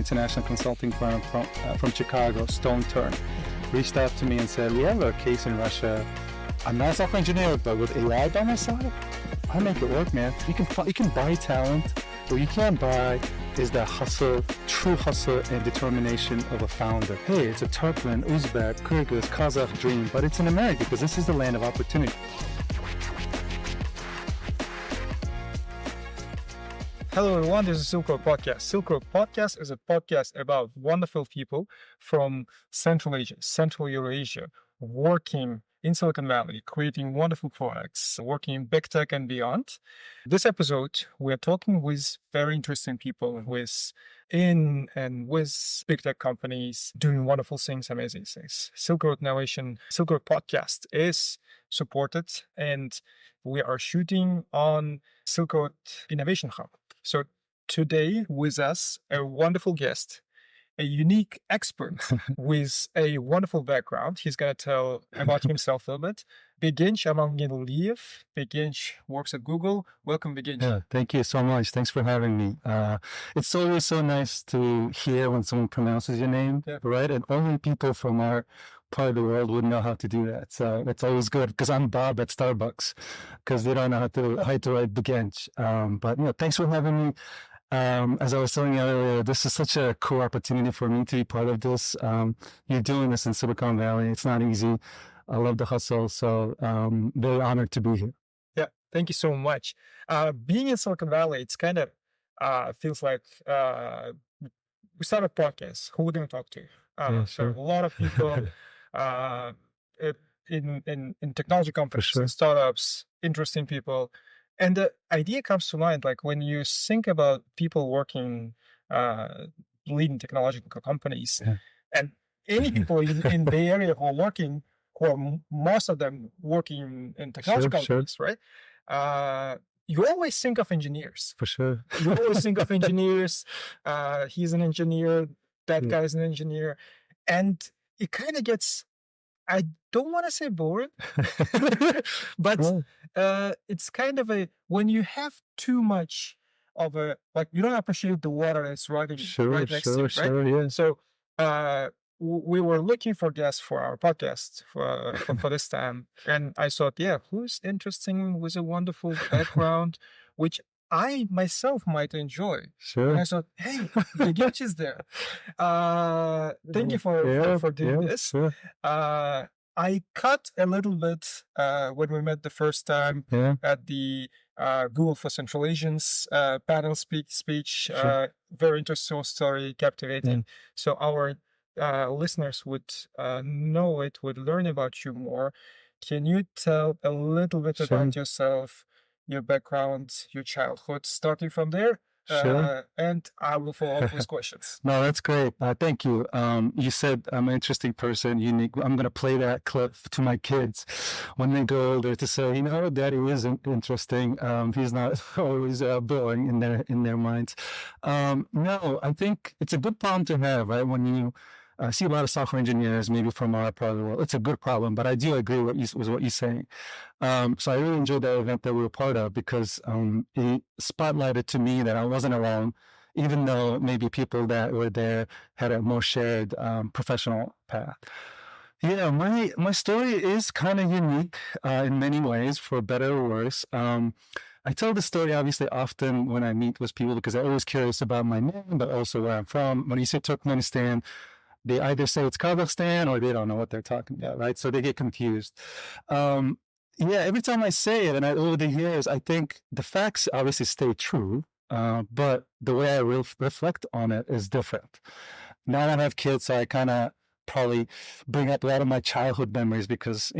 international consulting firm from Chicago, Stone Turn, reached out to me and said, we have a case in Russia. I'm not a software engineer, but with AI by my side, I'll make it work, man. You can buy talent. What you can't buy is the hustle, true hustle and determination of a founder. Hey, it's a Turkmen, Uzbek, Kyrgyz, Kazakh dream, but it's in America because this is the land of opportunity. Hello everyone, this is Silkroad Podcast. Silkroad Podcast is a podcast about wonderful people from Central Asia, Central Eurasia, working in Silicon Valley, creating wonderful products, working in big tech and beyond. This episode, we're talking with very interesting people with big tech companies doing wonderful things, amazing things. Silkroad Innovation, Silkroad Podcast is supported, and we are shooting on Silkroad Innovation Hub. So today with us, a wonderful guest, a unique expert with a wonderful background. He's going to tell about himself a little bit. Begench Amangeldiev. Begench works at Google. Welcome, Begench. Yeah, thank you so much. Thanks for having me. It's always so nice to hear when someone pronounces your name, right? And only people from our part of the world would know how to do that. So that's always good, because I'm Bob at Starbucks, because they don't know how to write Begench. But thanks for having me. As I was telling you earlier, this is such a cool opportunity for me to be part of this. You're doing this in Silicon Valley. It's not easy. I love the hustle. So very honored to be here. Yeah, thank you so much. Being in Silicon Valley, it's kind of feels like we start a podcast. Who are we going to talk to? So a lot of people in technology companies, and startups, interesting people. And the idea comes to mind, like when you think about people working, leading technological companies, and any people in Bay Area who are most of them working in technology companies, right? You always think of engineers. For sure. You always think of engineers. He's an engineer. That guy's an engineer. And it kind of gets, I don't want to say boring, but it's kind of when you have too much of you don't appreciate the water that's right next to you, right? Yeah. So we were looking for guests for our podcast for this time. And I thought, who's interesting with a wonderful background, which I myself might enjoy. Sure. And I thought, hey, Begench is there. Thank you for doing this. Sure. I cut a little bit when we met the first time at the Google for Central Asians panel speech. Very interesting story, captivating. So our listeners would know it, would learn about you more. Can you tell a little bit about yourself, your background, your childhood, starting from there? And I will follow up with questions. No, that's great. Thank you. You said I'm an interesting person, unique. I'm going to play that clip to my kids when they go older to say, Daddy is interesting. He's not always boring in their minds. No, I think it's a good problem to have, right? When you see a lot of software engineers, maybe from our part of the world. It's a good problem, but I do agree with what you're saying. So I really enjoyed that event that we were part of, because it spotlighted to me that I wasn't alone, even though maybe people that were there had a more shared professional path. Yeah, my story is kind of unique in many ways, for better or worse. I tell the story obviously often when I meet with people, because they're always curious about my name, but also where I'm from. When you say Turkmenistan, they either say it's Kazakhstan or they don't know what they're talking about, right? So they get confused. Every time I say it, and over the years, I think the facts obviously stay true, but the way I reflect on it is different. Now that I have kids, so I kind of probably bring up a lot of my childhood memories, because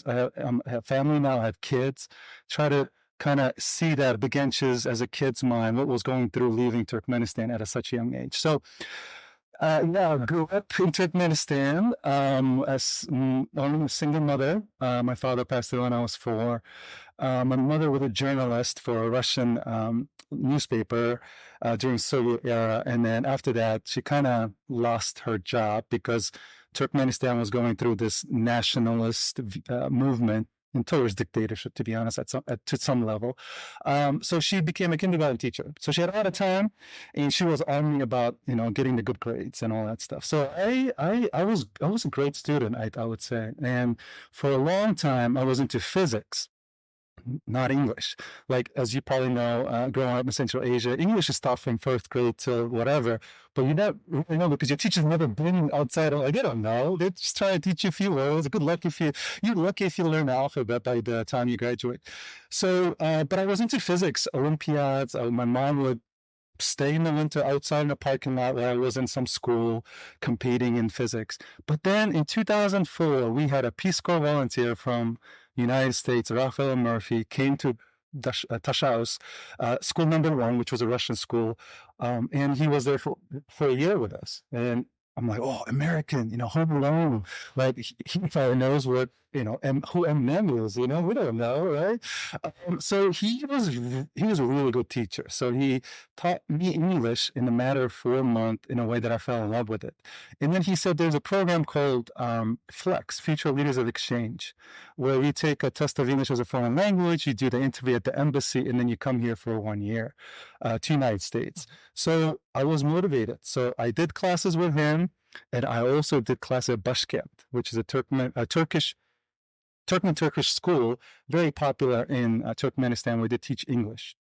I have family now, I have kids. Try to kind of see that Begench's as a kid's mind, what was going through leaving Turkmenistan at such a young age. So I grew up in Turkmenistan as only a single mother. My father passed away when I was 4. My mother was a journalist for a Russian newspaper during Soviet era. And then after that, she kind of lost her job because Turkmenistan was going through this nationalist movement towards dictatorship, to be honest, to some level. So she became a kindergarten teacher. So she had a lot of time, and she was on me about, getting the good grades and all that stuff. So I was a great student, I would say. And for a long time, I was into physics, not English. Like, as you probably know, growing up in Central Asia, English is taught from first grade till whatever, but you don't really know because your teacher's never been outside. Like, they don't know. They're just trying to teach you a few words. You're lucky if you learn the alphabet by the time you graduate. So, but I was into physics, Olympiads. My mom would stay in the winter outside in the parking lot where I was in some school competing in physics. But then in 2004, we had a Peace Corps volunteer from United States, Raphael Murphy, came to Tashaus, school number 1, which was a Russian school, and he was there for a year with us. And I'm like, oh, American, home alone. Like, he probably knows what, who Eminem is, we don't know, right? So he was a really good teacher. So he taught me English in a matter of 4 months in a way that I fell in love with it. And then he said there's a program called FLEX, Future Leaders of Exchange, where we take a test of English as a foreign language, you do the interview at the embassy, and then you come here for 1 year to United States. So I was motivated. So I did classes with him, and I also did class at Bashkent, which is a Turkish school, very popular in Turkmenistan, where they teach English.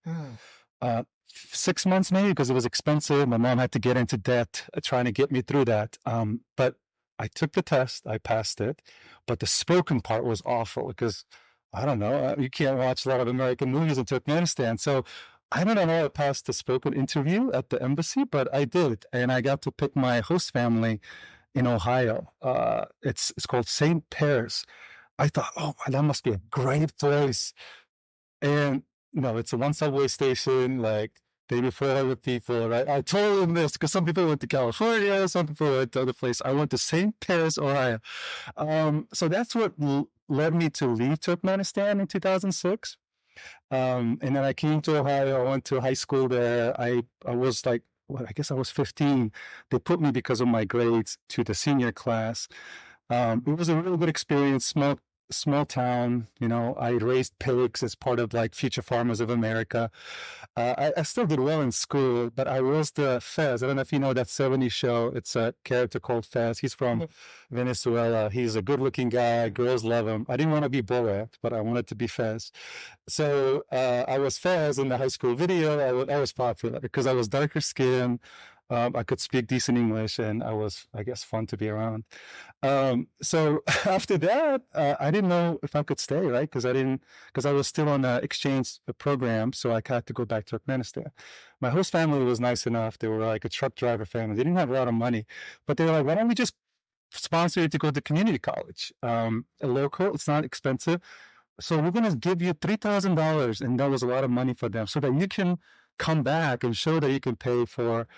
6 months maybe, because it was expensive. My mom had to get into debt trying to get me through that. But I took the test, I passed it, but the spoken part was awful because, I don't know, you can't watch a lot of American movies in Turkmenistan. So I don't know how I passed the spoken interview at the embassy, but I did. And I got to pick my host family in Ohio. It's called St. Pear's. I thought, oh, that must be a great place. And it's a 1 subway station, like maybe 400 people, right? I totally missed because some people went to California, some people went to other places. I went to St. Pear's, Ohio. So that's what led me to leave Turkmenistan in 2006. And then I came to Ohio. I went to high school there. I was like, I guess I was 15. They put me because of my grades to the senior class. It was a really good experience. Small town, I raised pigs as part of like Future Farmers of America. I still did well in school, but I was the Fez. I don't know if you know that 70s show. It's a character called Fez. He's from Venezuela. He's a good-looking guy. Girls love him. I didn't want to be Borat, but I wanted to be Fez. So I was Fez in the high school video. I was popular because I was darker skinned. I could speak decent English, and I was, I guess, fun to be around. So after that, I didn't know if I could stay, right? Because I was still on an exchange program, so I had to go back to Turkmenistan. My host family was nice enough. They were like a truck driver family. They didn't have a lot of money, but they were like, why don't we just sponsor you to go to community college? Local, it's not expensive. So we're going to give you $3,000, and that was a lot of money for them, so that you can come back and show that you can pay for,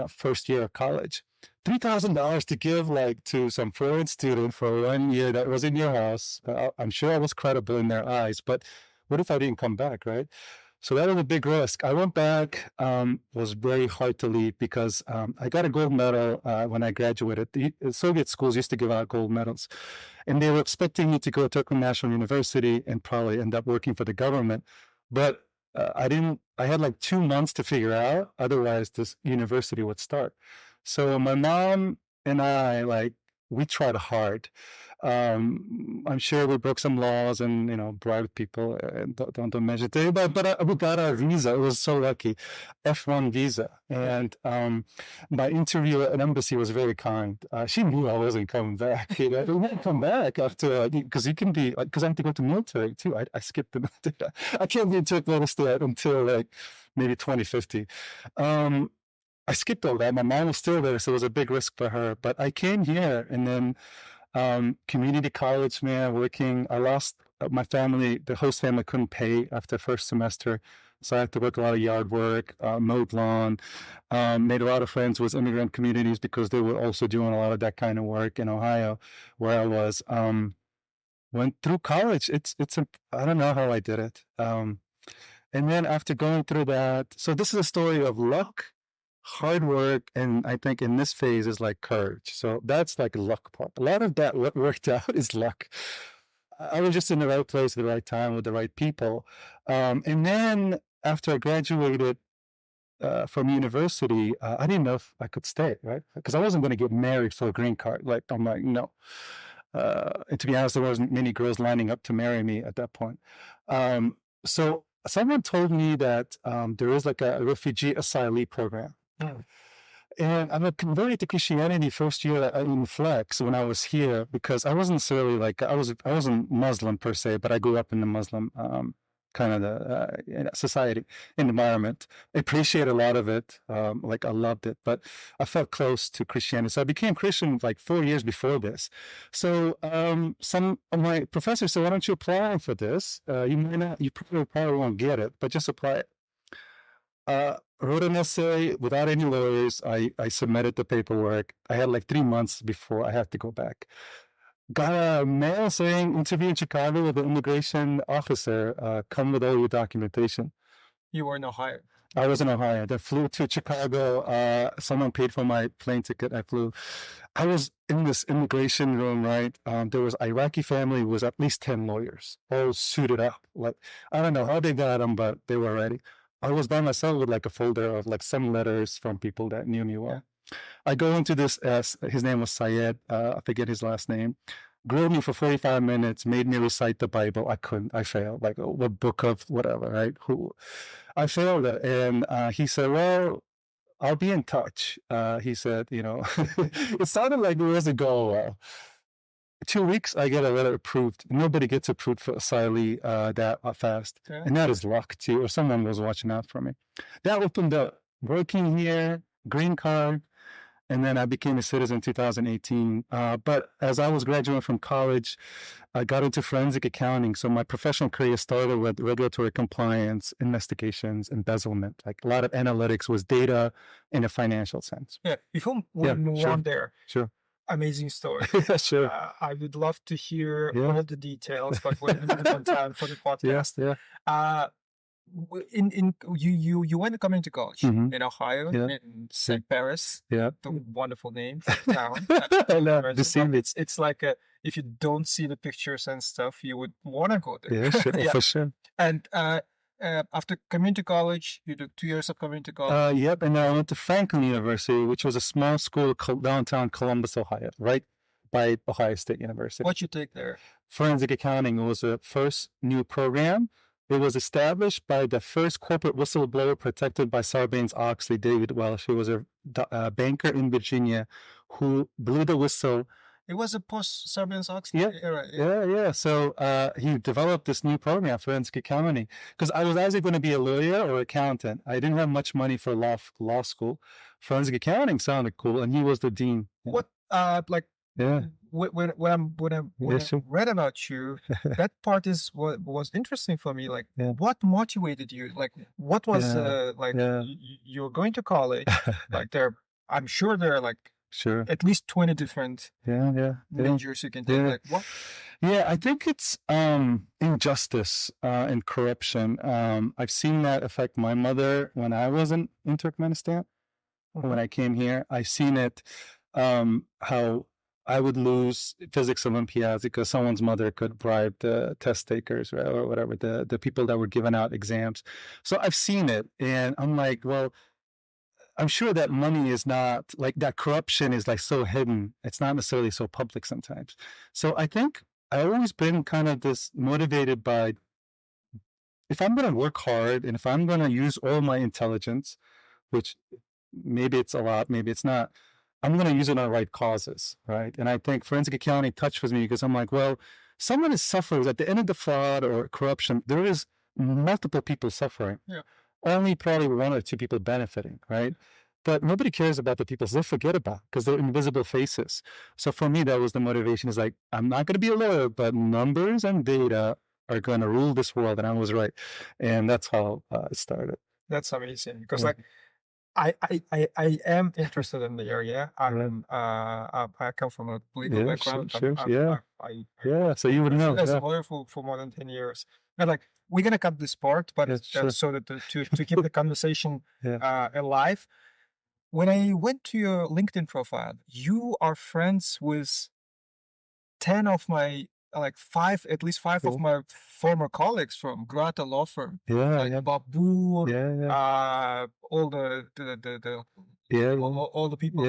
first year of college. $3,000 to give like to some foreign student for 1 year that was in your house. I'm sure I was credible in their eyes, but what if I didn't come back, right? So that was a big risk. I went back. It was very hard to leave because I got a gold medal when I graduated. The Soviet schools used to give out gold medals, and they were expecting me to go to Turkmen National University and probably end up working for the government. But I didn't. I had like 2 months to figure out. Otherwise, this university would start. So my mom and I, we tried hard. I'm sure we broke some laws and, bribed people. And don't mention it. But we got our visa. It was so lucky. F1 visa. And my interview at an embassy was very kind. She knew I wasn't coming back. We won't come back after, because you can be, because I have to go to military too. I skipped the military. I can't be in Turkmenistan until maybe 2050. I skipped all that. My mom was still there, so it was a big risk for her. But I came here, and then community college, man, working. I lost my family. The host family couldn't pay after first semester, so I had to work a lot of yard work, mowed lawn. Made a lot of friends with immigrant communities because they were also doing a lot of that kind of work in Ohio, where I was. Went through college. I don't know how I did it. And then after going through that, so this is a story of luck, hard work, and I think in this phase is like courage. So that's like a luck part. A lot of that what worked out is luck. I was just in the right place at the right time with the right people. And then after I graduated from university, I didn't know if I could stay, right? Because I wasn't going to get married for a green card. Like, I'm like, no. And to be honest, there wasn't many girls lining up to marry me at that point. So someone told me that there is like a refugee asylee program. Mm. And I converted to Christianity first year in Flex when I was here, because I wasn't necessarily like, I wasn't Muslim per se, but I grew up in the Muslim kind of the society environment. I appreciate a lot of it. Like I loved it, but I felt close to Christianity. So I became Christian like 4 years before this. So some of my professors said, why don't you apply for this? You probably won't get it, but just apply it. Wrote an essay without any lawyers. I submitted the paperwork. I had like 3 months before I had to go back. Got a mail saying interview in Chicago with an immigration officer. Come with all your documentation. You were in Ohio. I was in Ohio. Then flew to Chicago. Someone paid for my plane ticket. I flew. I was in this immigration room, right? There was Iraqi family. It was at least 10 lawyers, all suited up. Like, I don't know how they got them, but they were ready. I was by myself with like a folder of like some letters from people that knew me well. I go into this, his name was Syed, I forget his last name, grilled me for 45 minutes, made me recite the Bible. I couldn't, I failed, like what book of whatever, right? I failed it. And he said, well, I'll be in touch. He said, it sounded like it was a go. 2 weeks, I get a letter approved. Nobody gets approved for asylee that fast. Yeah. And that is luck too, or someone was watching out for me. That opened up working here, green card, and then I became a citizen in 2018. But as I was graduating from college, I got into forensic accounting. So my professional career started with regulatory compliance, investigations, embezzlement. Like a lot of analytics was data in a financial sense. Yeah, before we move on there. Sure. Amazing story. Yeah, sure. I would love to hear all the details, but we're limited on time for the podcast. Yeah. You went to community college in Ohio, in St. Paris. Yeah. The wonderful name for the town. I know. It's like if you don't see the pictures and stuff, you would want to go there. Yeah, sure, for sure. And after community college, you took 2 years of community college. Yep, and I went to Franklin University, which was a small school downtown Columbus, Ohio, right by Ohio State University. What'd you take there? Forensic accounting. It was the first new program. It was established by the first corporate whistleblower protected by Sarbanes-Oxley, David Welsh, who was a banker in Virginia who blew the whistle. It was a post-Sarbanes-Oxley era. Yeah. So he developed this new program, forensic accounting, because I was either going to be a lawyer or accountant. I didn't have much money for law school. Forensic accounting sounded cool, and he was the dean. What when I read about you, that part is what was interesting for me. Like, what motivated you? Like, what was you were going to college? Like, I'm sure there are like. Sure. At least 20 different majors you can take. Like what? Yeah, I think it's injustice and corruption. I've seen that affect my mother when I was in Turkmenistan. When I came here, I've seen it, how I would lose physics Olympiads because someone's mother could bribe the test takers, right, or whatever, the people that were giving out exams. So I've seen it, and I'm like, well, I'm sure that money is not like that. Corruption is like so hidden. It's not necessarily so public sometimes. So I think I've always been kind of this motivated by, if I'm going to work hard and if I'm going to use all my intelligence, which maybe it's a lot, maybe it's not, I'm going to use it on the right causes, right? And I think forensic accounting touched with me because I'm like, well, someone is suffering at the end of the fraud or corruption. There is multiple people suffering. Yeah. Only probably 1 or 2 people benefiting, right? But nobody cares about the people they forget about because they're invisible faces. So for me, that was the motivation. Is like, I'm not going to be a lawyer, but numbers and data are going to rule this world. And I was right. And that's how it started. That's amazing. Because like, I am interested in the area. I come from a legal background. Sure. So you would know. As a lawyer for more than 10 years. And like, we're going to cut this part, but so that to keep the conversation alive. When I went to your LinkedIn profile, you are friends with 10 of my like at least five of my former colleagues from Grata law firm. Like Bob Boor, all all the people.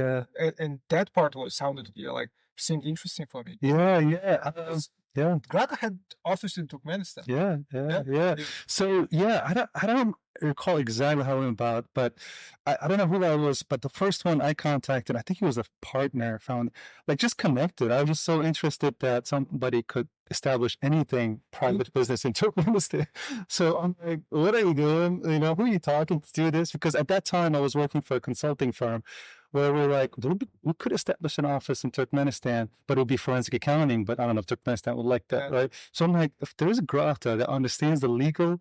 And that part sounded seemed interesting for me. Grata had office in Turkmenistan. So I don't recall exactly how it went about, but I don't know who that was. But the first one I contacted, I think he was a partner. Found just connected. I was just so interested that somebody could establish anything private business in Turkmenistan. So I'm like, what are you doing? Who are you talking to do this? Because at that time I was working for a consulting firm where we're like, we could establish an office in Turkmenistan, but it would be forensic accounting. But I don't know if Turkmenistan would like that, right? So I'm like, if there's a Grata that understands the legal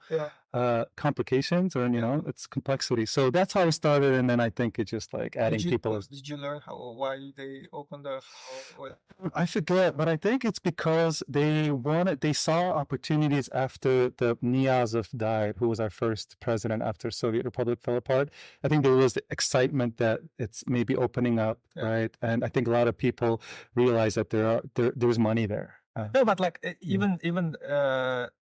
complications or its complexity. So that's how I started, and then I think it's just adding people. Did you learn why they opened I forget, but I think it's because they saw opportunities after the Niyazov died, who was our first president after Soviet Republic fell apart. I think there was the excitement that it's maybe opening up, right? And I think a lot of people realize that there's money there. No, but even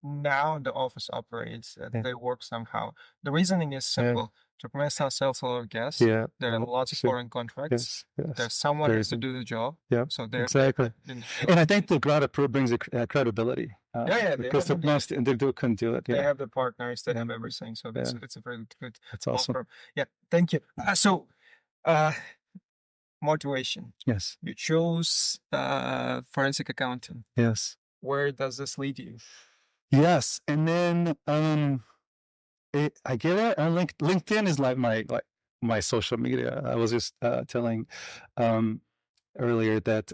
now the office operates, they work somehow. The reasoning is simple. Turkmenistan sells a lot of gas. There are lots of foreign contracts. There's someone has to do the job. So exactly. And I think the Grata brings credibility. Because Turkmenistan, they couldn't do it. They have the partners, they have everything. So it's a very good. That's awesome. Offer. Thank you. Motivation. Yes. You chose forensic accounting. Yes. Where does this lead you? Yes, and then I get it. LinkedIn is my social media. I was just telling earlier that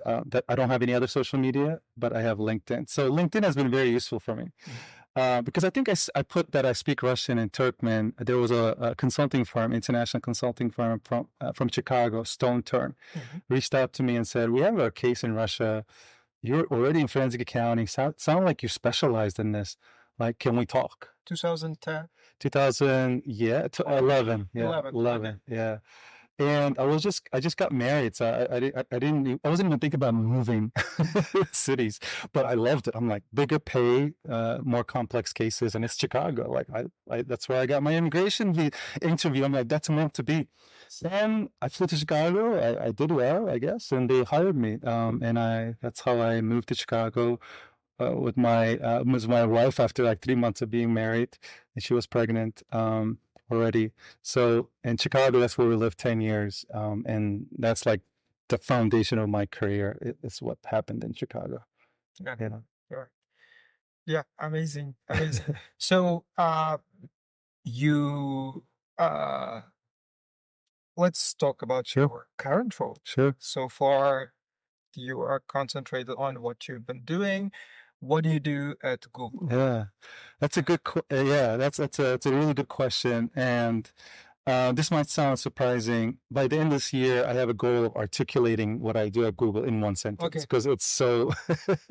I don't have any other social media, but I have LinkedIn. So LinkedIn has been very useful for me. Because I think I put that I speak Russian and Turkmen. There was a consulting firm, international consulting firm from Chicago, Stone Turn, reached out to me and said, "We have a case in Russia. You're already in forensic accounting. Sound like you're specialized in this. Can we talk?" 2010? 11. 11. Yeah. And I just got married, so I wasn't even thinking about moving cities, but I loved it. I'm like, bigger pay, more complex cases, and it's Chicago. That's where I got my immigration interview. I'm like, that's meant to be. Then I flew to Chicago. I did well, I guess, and they hired me. And that's how I moved to Chicago. With my wife after 3 months of being married, and she was pregnant already. So in Chicago, that's where we lived 10 years, and that's the foundation of my career. It's what happened in Chicago. Yeah, amazing. So you let's talk about your current role. Sure. So far, you are concentrated on what you've been doing. What do you do at Google? Yeah, that's a good. That's a really good question. And this might sound surprising. By the end of this year, I have a goal of articulating what I do at Google in one sentence because it's so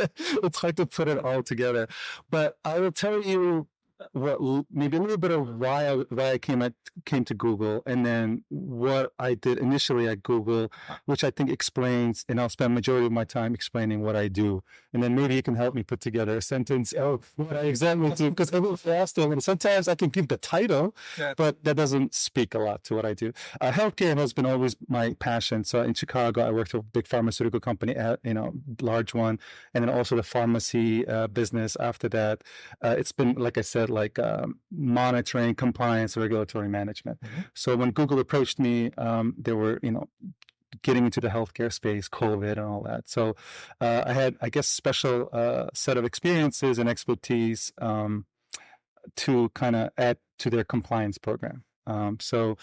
it's hard to put it all together. But I will tell you maybe a little bit of why I came to Google, and then what I did initially at Google, which I think explains, and I'll spend the majority of my time explaining what I do, and then maybe you can help me put together a sentence of what I exactly do, because I'm a little fast, and sometimes I can give the title, but that doesn't speak a lot to what I do. Healthcare has been always my passion. So in Chicago, I worked for a big pharmaceutical company, large one, and then also the pharmacy business after that. It's been, like I said, monitoring, compliance, regulatory management. So when Google approached me, they were, getting into the healthcare space, COVID and all that. So I had, I guess, special set of experiences and expertise to kind of add to their compliance program. So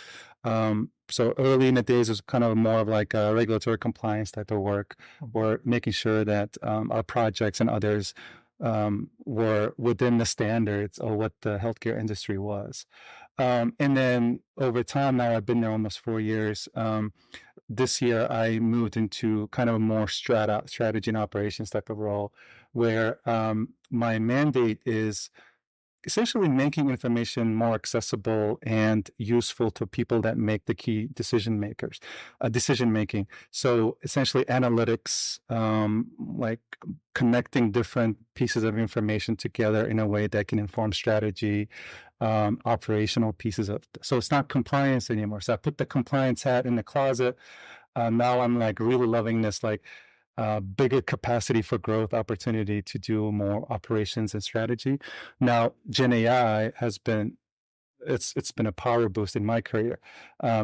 early in the days, it was kind of more of a regulatory compliance type of work, or making sure that our projects and others were within the standards of what the healthcare industry was. And then over time, now I've been there almost 4 years. This year, I moved into kind of a more strategy and operations type of role, where my mandate is essentially making information more accessible and useful to people that make the key decision making. So essentially analytics, like connecting different pieces of information together in a way that can inform strategy, operational pieces of, so it's not compliance anymore. So I put the compliance hat in the closet. Now I'm like really loving this, like, bigger capacity for growth opportunity to do more operations and strategy. Now, Gen AI has been, it's been a power boost in my career,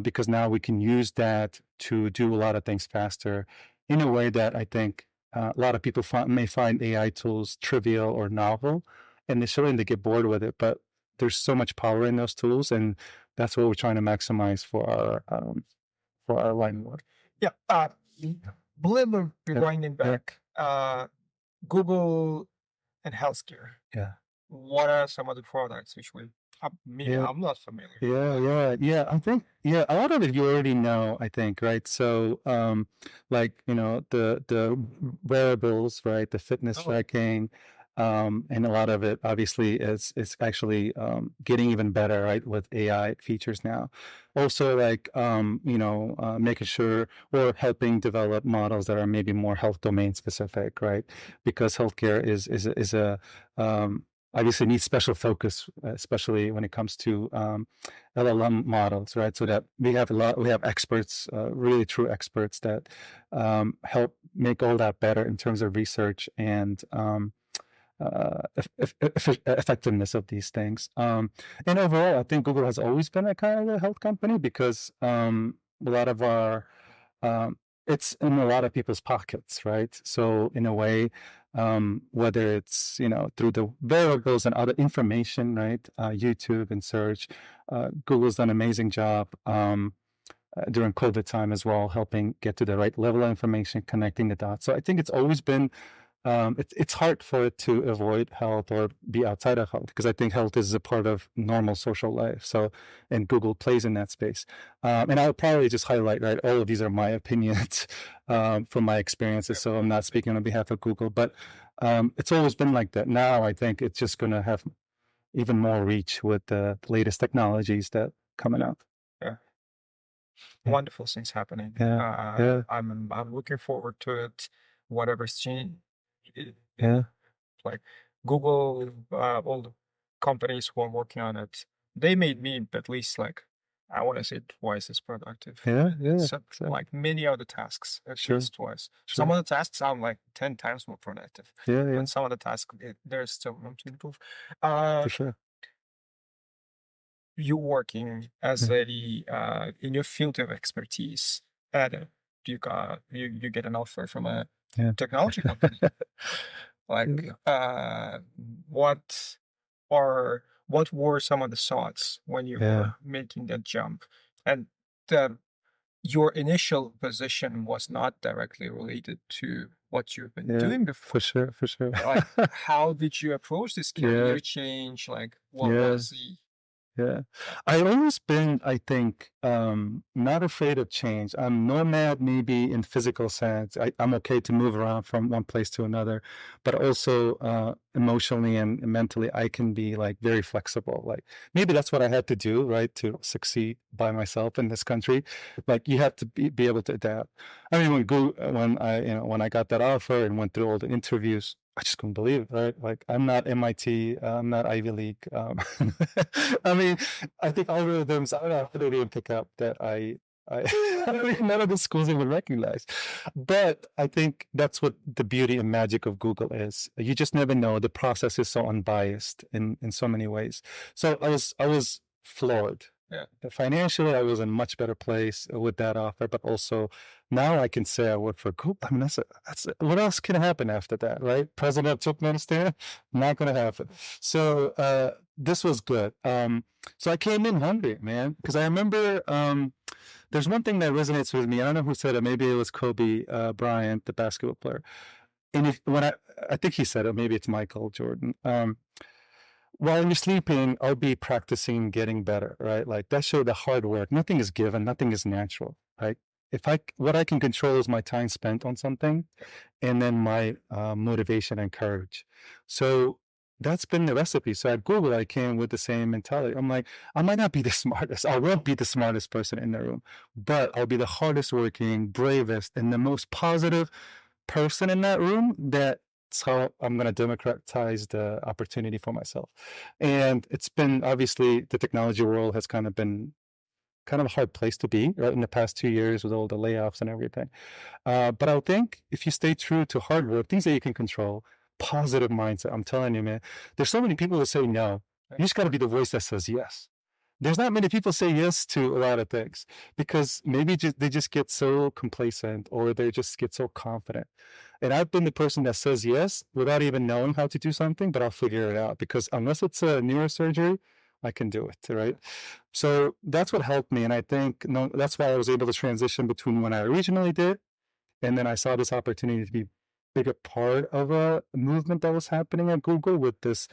because now we can use that to do a lot of things faster in a way that I think a lot of people may find AI tools trivial or novel initially, and they get bored with it. But there's so much power in those tools, and that's what we're trying to maximize for our line of work. Yeah. Blibber rewinding back. Google and healthcare. Yeah. What are some of the products which I'm not familiar. Yeah. I think, a lot of it you already know, I think, right? So, like, the wearables, right? The fitness tracking, and a lot of it obviously is actually getting even better, right, with AI features now. Also, like, making sure we're helping develop models that are maybe more health domain specific, right? Because healthcare is a obviously needs special focus, especially when it comes to LLM models, right? So that we have experts, really true experts that help make all that better in terms of research and effectiveness of these things. And overall, I think Google has always been a kind of a health company because a lot of our, it's in a lot of people's pockets, right? So in a way, whether it's, through the variables and other information, right? YouTube and search, Google's done an amazing job during COVID time as well, helping get to the right level of information, connecting the dots. So I think it's always been, it's hard for it to avoid health or be outside of health, because I think health is a part of normal social life. So, and Google plays in that space. And I'll probably just highlight, right, all of these are my opinions from my experiences. So I'm not speaking on behalf of Google, but it's always been like that. Now I think it's just going to have even more reach with the latest technologies that coming out. Yeah. Wonderful things happening. I'm looking forward to it. Whatever's changing. Like Google, all the companies who are working on it, they made me at least, like, I want to say twice as productive. So, like many other tasks, at least twice. Some of the tasks I'm like 10 times more productive. And some of the tasks, there's still room to improve. For sure. You working as a in your field of expertise, and you get an offer from a technology company. Like, what were some of the thoughts when you were making that jump? And your initial position was not directly related to what you've been doing before. For sure. Like, how did you approach this career change? Like, what was the... I've always been, I think, not afraid of change. I'm nomad, maybe in physical sense. I'm okay to move around from one place to another, but also emotionally and mentally, I can be like very flexible. Like maybe that's what I had to do, right, to succeed by myself in this country. Like you have to be able to adapt. I mean, when I got that offer and went through all the interviews, I just couldn't believe it, right? Like, I'm not MIT, I'm not Ivy League. I mean, I think algorithms, I don't know, I didn't even pick up that I mean, none of the schools even recognize. But I think that's what the beauty and magic of Google is. You just never know. The process is so unbiased in so many ways. So I was floored. Financially, I was in a much better place with that offer, but also now I can say I work for Google. I mean, that's what else can happen after that, right? President of Turkmenistan, not going to happen. So this was good. So I came in hungry, man, because I remember there's one thing that resonates with me. I don't know who said it. Maybe it was Kobe Bryant, the basketball player. And I think he said it. Maybe it's Michael Jordan. While you're sleeping, I'll be practicing getting better, right? Like that showed the hard work. Nothing is given. Nothing is natural, right? What I can control is my time spent on something and then my motivation and courage. So that's been the recipe. So at Google, I came with the same mentality. I'm like, I might not be the smartest. I won't be the smartest person in the room, but I'll be the hardest working, bravest, and the most positive person in that room. That's how I'm going to democratize the opportunity for myself. And it's been, obviously, the technology world has kind of been kind of a hard place to be, right, in the past 2 years with all the layoffs and everything. But I think if you stay true to hard work, things that you can control, positive mindset, I'm telling you, man, there's so many people who say no. You just got to be the voice that says yes. There's not many people say yes to a lot of things because maybe they just get so complacent or they just get so confident. And I've been the person that says yes without even knowing how to do something, but I'll figure it out because unless it's a neurosurgery, I can do it, right? So that's what helped me. And I think that's why I was able to transition between when I originally did and then I saw this opportunity to be a bigger part of a movement that was happening at Google with this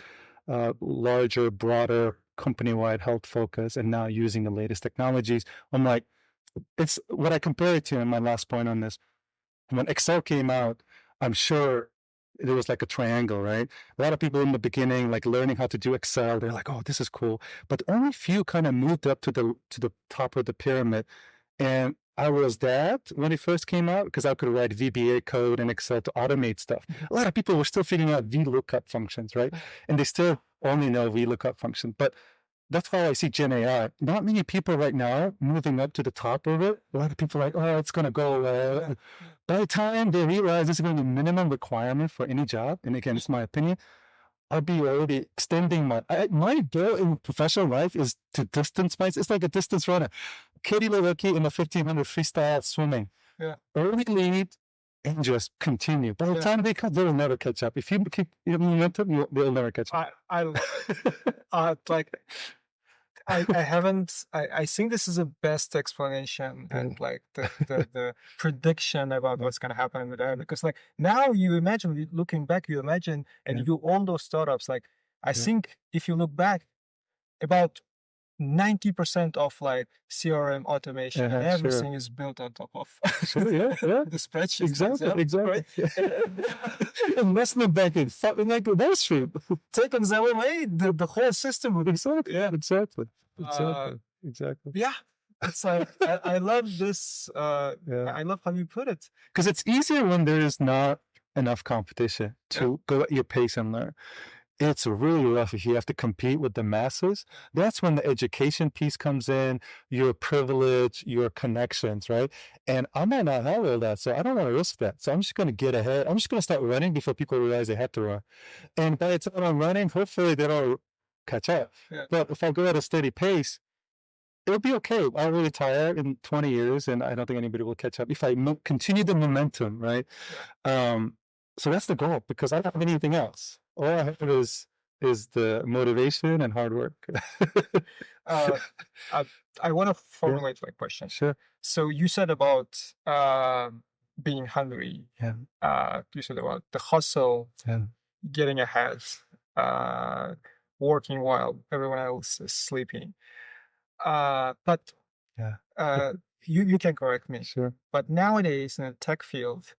larger, broader company-wide health focus and now using the latest technologies. I'm like, it's what I compare it to in my last point on this. When Excel came out, I'm sure there was like a triangle, right? A lot of people in the beginning, like learning how to do Excel, they're like, oh, this is cool. But only few kind of moved up to the top of the pyramid. And I was that when it first came out because I could write VBA code in Excel to automate stuff. A lot of people were still figuring out VLOOKUP functions, right? And they still only know VLOOKUP function. But that's how I see Gen AI. Not many people right now moving up to the top of it. A lot of people are like, oh, it's going to go away. By the time they realize this is going to be a minimum requirement for any job, and again, it's my opinion, I'll be already extending my goal in professional life is to distance myself. It's like a distance runner. Katie Lewinsky in the 1500 freestyle swimming. Yeah. Early lead and just continue. By the time they cut, they will never catch up. If you keep your momentum, they'll never catch up. I think this is the best explanation and like the prediction about what's going to happen with that. Because like now you imagine, looking back, you imagine, and you own those startups. Like I think if you look back, about 90% of like CRM automation, everything is built on top of the spreadsheet. Exactly. Right? Investment banking, something like Wall Street. Take on away, the whole system would be exactly. Yeah. It's like I love this. I love how you put it. Because it's easier when there is not enough competition to go at your pace and learn. It's really rough if you have to compete with the masses. That's when the education piece comes in, your privilege, your connections, right? And I might not have all that, so I don't want to risk that. So I'm just going to get ahead. I'm just going to start running before people realize they have to run. And by the time I'm running, hopefully they don't catch up. Yeah. But if I go at a steady pace, it'll be okay. I'll retire in 20 years, and I don't think anybody will catch up if I continue the momentum, right? So that's the goal, because I don't have anything else. All I have is the motivation and hard work. I want to formulate my question. Sure. So you said about being hungry. Yeah. You said about the hustle, getting ahead, working while everyone else is sleeping. But you can correct me. Sure. But nowadays in the tech field,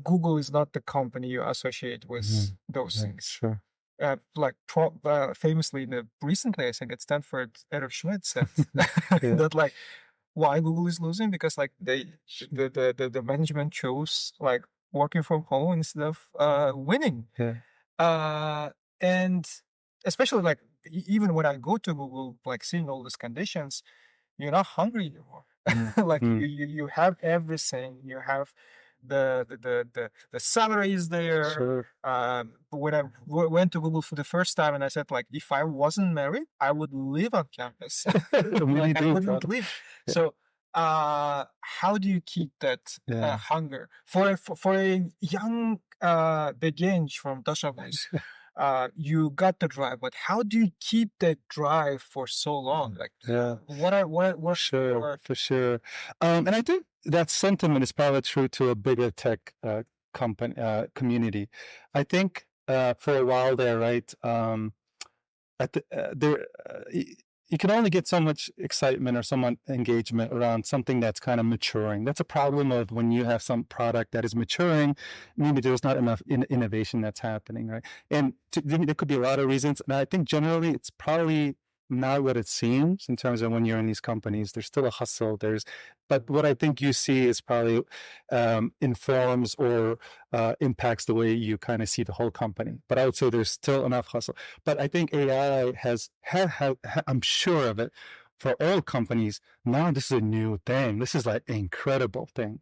Google is not the company you associate with those things. Sure. Famously, recently, I think at Stanford, Eric Schmidt said that like why Google is losing, because like the management chose like working from home instead of winning. Yeah. And especially like even when I go to Google, like seeing all these conditions, you're not hungry anymore. Like you have everything. You have the salary is there. Sure. When I went to Google for the first time, and I said like, if I wasn't married, I would live on campus. I wouldn't live. Yeah. So how do you keep that hunger for a young Begench from Dashavus? You got the drive, but how do you keep that drive for so long? Like, what for sure. And I think that sentiment is probably true to a bigger tech company community. I think for a while there, right? you can only get so much excitement or some engagement around something that's kind of maturing. That's a problem of when you have some product that is maturing, maybe there's not enough innovation that's happening, right? And there could be a lot of reasons. And I think generally it's probably not what it seems in terms of when you're in these companies. There's still a hustle. But what I think you see is probably informs or impacts the way you kind of see the whole company. But I would say there's still enough hustle. But I think AI I'm sure of it, for all companies, now this is a new thing. This is like an incredible thing.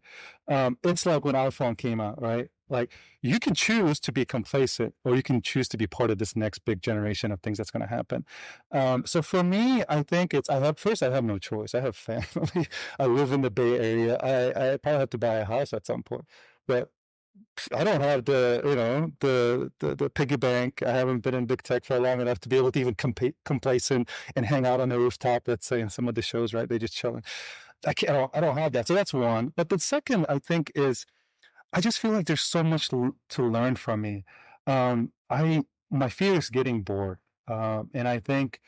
It's like when iPhone came out, right? Like you can choose to be complacent or you can choose to be part of this next big generation of things that's going to happen. So for me, I think I have no choice. I have family. I live in the Bay Area. I probably have to buy a house at some point, but I don't have the piggy bank. I haven't been in big tech for long enough to be able to even complacent and hang out on the rooftop. Let's say in some of the shows, right? They just chilling. I don't have that. So that's one. But the second, I think, is I just feel like there's so much to learn from me. My fear is getting bored, and I think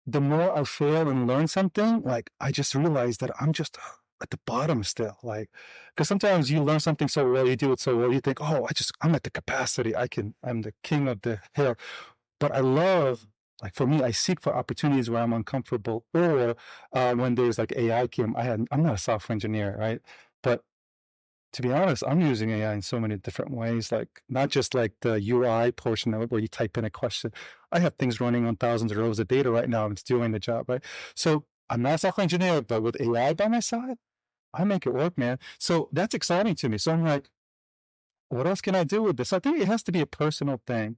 the more I fail and learn something, like I just realize that I'm just at the bottom still. Like, because sometimes you learn something so well, you do it so well, you think, oh, I'm at the capacity. I'm the king of the hill. But I love, like for me, I seek for opportunities where I'm uncomfortable, or when there's like AI came. I'm not a software engineer, right? But to be honest, I'm using AI in so many different ways, like not just like the UI portion of it where you type in a question. I have things running on thousands of rows of data right now and it's doing the job, right? So I'm not a software engineer, but with AI by my side, I make it work, man. So that's exciting to me. So I'm like, what else can I do with this? I think it has to be a personal thing.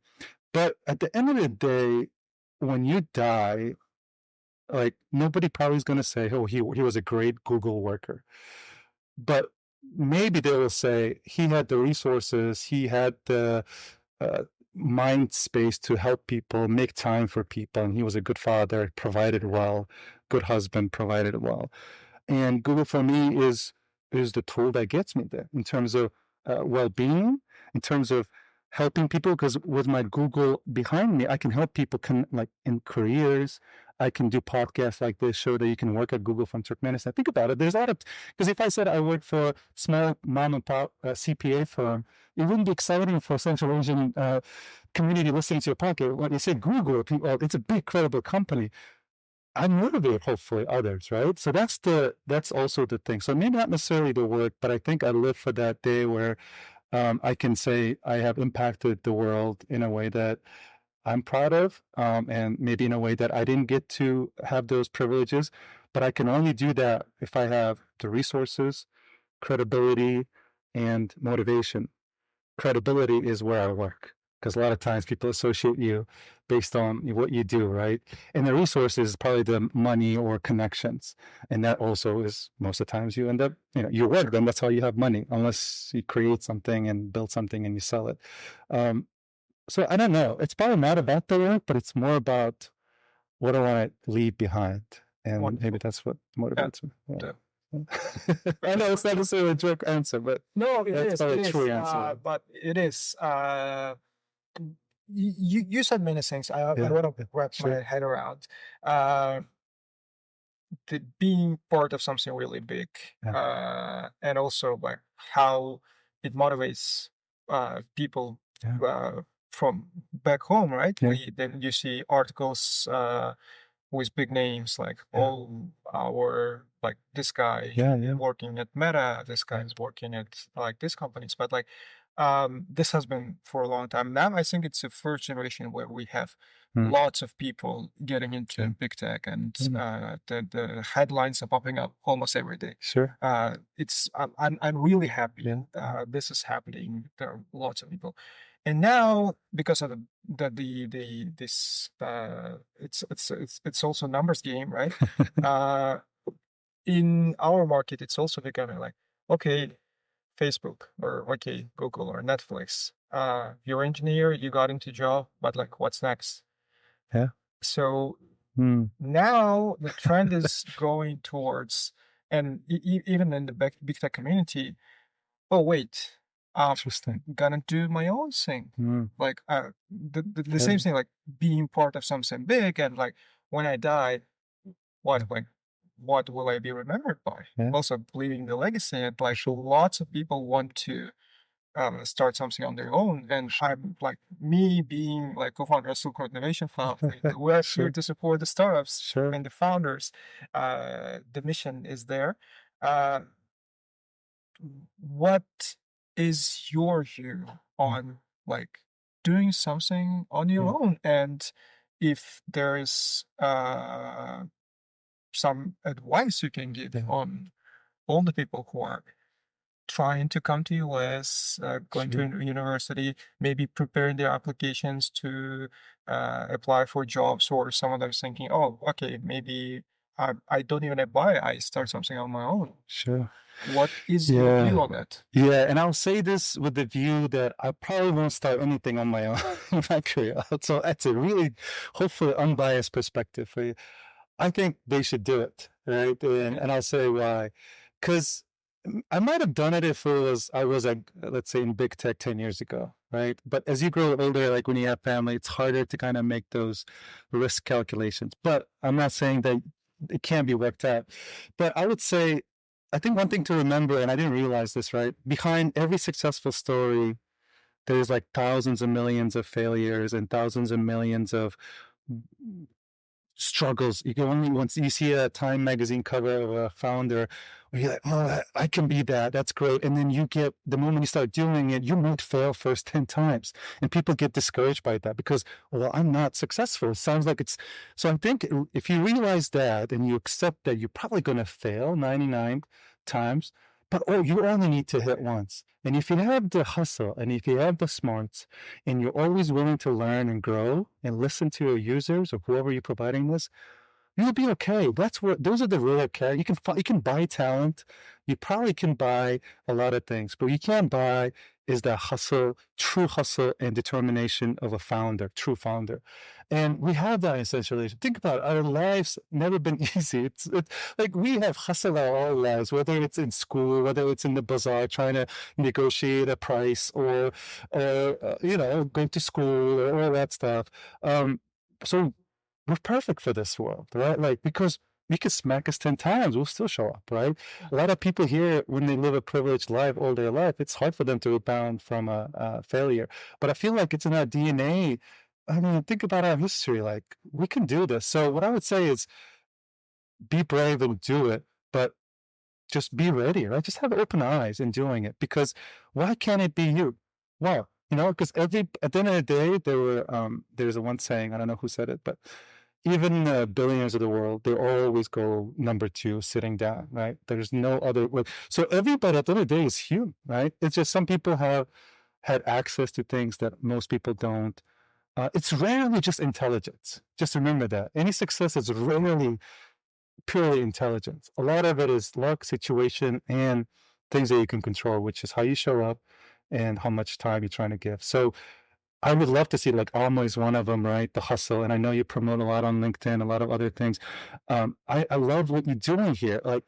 But at the end of the day, when you die, like nobody probably is going to say, oh, he was a great Google worker. But maybe they will say he had the resources, he had the mind space to help people, make time for people, and he was a good father, provided well, good husband, provided well. And Google for me is the tool that gets me there in terms of well-being, in terms of helping people, because with my Google behind me, I can help people like in careers. I can do podcasts like this, show that you can work at Google from Turkmenistan. Think about it. There's a lot of, because if I said I work for a small mom and pop CPA firm, it wouldn't be exciting for Central Asian community listening to your podcast. When you say Google, it's a big, credible company. I motivate hopefully others, right? So that's also the thing. So maybe not necessarily the work, but I think I live for that day where I can say I have impacted the world in a way that I'm proud of, and maybe in a way that I didn't get to have those privileges, but I can only do that if I have the resources, credibility, and motivation. Credibility is where I work, because a lot of times people associate you based on what you do, right? And the resources is probably the money or connections. And that also is most of the times you end up, you work, then that's how you have money, unless you create something and build something and you sell it. So I don't know. It's probably not about the work, but it's more about what I want to leave behind. And maybe that's what motivates me. Yeah. I know it's not necessarily a joke answer, but no, that's probably a true answer. But it is. You said many things. I want to wrap my head around. Being part of something really big, and also like how it motivates people from back home, right? Then you see articles with big names like like this guy working at Meta, this guy is working at like these companies, but like this has been for a long time. Now I think it's the first generation where we have lots of people getting into big tech, and the headlines are popping up almost every day. Sure. I'm really happy this is happening. There are lots of people. And now, because of it's also a numbers game, right? In our market, it's also becoming like, okay, Facebook or okay, Google or Netflix. You're an engineer, you got into job, but like, what's next? Yeah. So now the trend is going towards, and even in the big tech community, oh wait. Interesting. Gonna do my own thing, like the same thing, like being part of something big, and like when I die, what will I be remembered by? Yeah. Also leaving the legacy, and like lots of people want to start something on their own. And I'm like, me being like co-founder of Silkroad Innovation Fund, we're here to support the startups and the founders. The mission is there. What is your view on like doing something on your own? And if there is some advice you can give on all the people who are trying to come to US, going to university, maybe preparing their applications to apply for jobs, or some of them thinking, oh, okay, maybe I don't even apply, I start something on my own. Sure. What is your view on that? Yeah, and I'll say this with the view that I probably won't start anything on my own in my career. So that's a really, hopefully, unbiased perspective for you. I think they should do it, right? And I'll say why. Because I might have done it if I was like, let's say in big tech 10 years ago, right? But as you grow older, like when you have family, it's harder to kind of make those risk calculations. But I'm not saying that it can't be worked out. But I would say, I think one thing to remember, and I didn't realize this, right? Behind every successful story, there's like thousands of millions of failures and thousands of millions of struggles. You can only, once you see a Time magazine cover of a founder, where you're like, oh, I can be that. That's great. And then the moment you start doing it, you might fail first 10 times. And people get discouraged by that because, well, I'm not successful. It sounds like it's, so I think if you realize that and you accept that you're probably going to fail 99 times, but you only need to hit once. And if you have the hustle and if you have the smarts and you're always willing to learn and grow and listen to your users or whoever you're providing this, you'll be okay. Those are the real okay. You can buy talent. You probably can buy a lot of things, but what you can't buy is the hustle, true hustle and determination of a founder, true founder. And we have that essentially. Think about it. Our lives never been easy. It's like we have hustle our whole lives, whether it's in school, whether it's in the bazaar trying to negotiate a price, or going to school or all that stuff. So we're perfect for this world, right? Like, because you could smack us 10 times, we'll still show up, right? A lot of people here, when they live a privileged life all their life, it's hard for them to rebound from a failure. But I feel like it's in our DNA. I mean, think about our history. Like, we can do this. So what I would say is be brave and do it, but just be ready, right? Just have open eyes in doing it, because why can't it be you? Why? Because at the end of the day, there's a one saying, I don't know who said it, but even the billionaires of the world, they always go number 2, sitting down, right? There's no other way. So everybody at the end of the day is human, right? It's just some people have had access to things that most people don't. It's rarely just intelligence. Just remember that. Any success is rarely purely intelligence. A lot of it is luck, situation, and things that you can control, which is how you show up and how much time you're trying to give. So I would love to see, like, Alma is one of them, right? The hustle. And I know you promote a lot on LinkedIn, a lot of other things. I love what you're doing here. Like,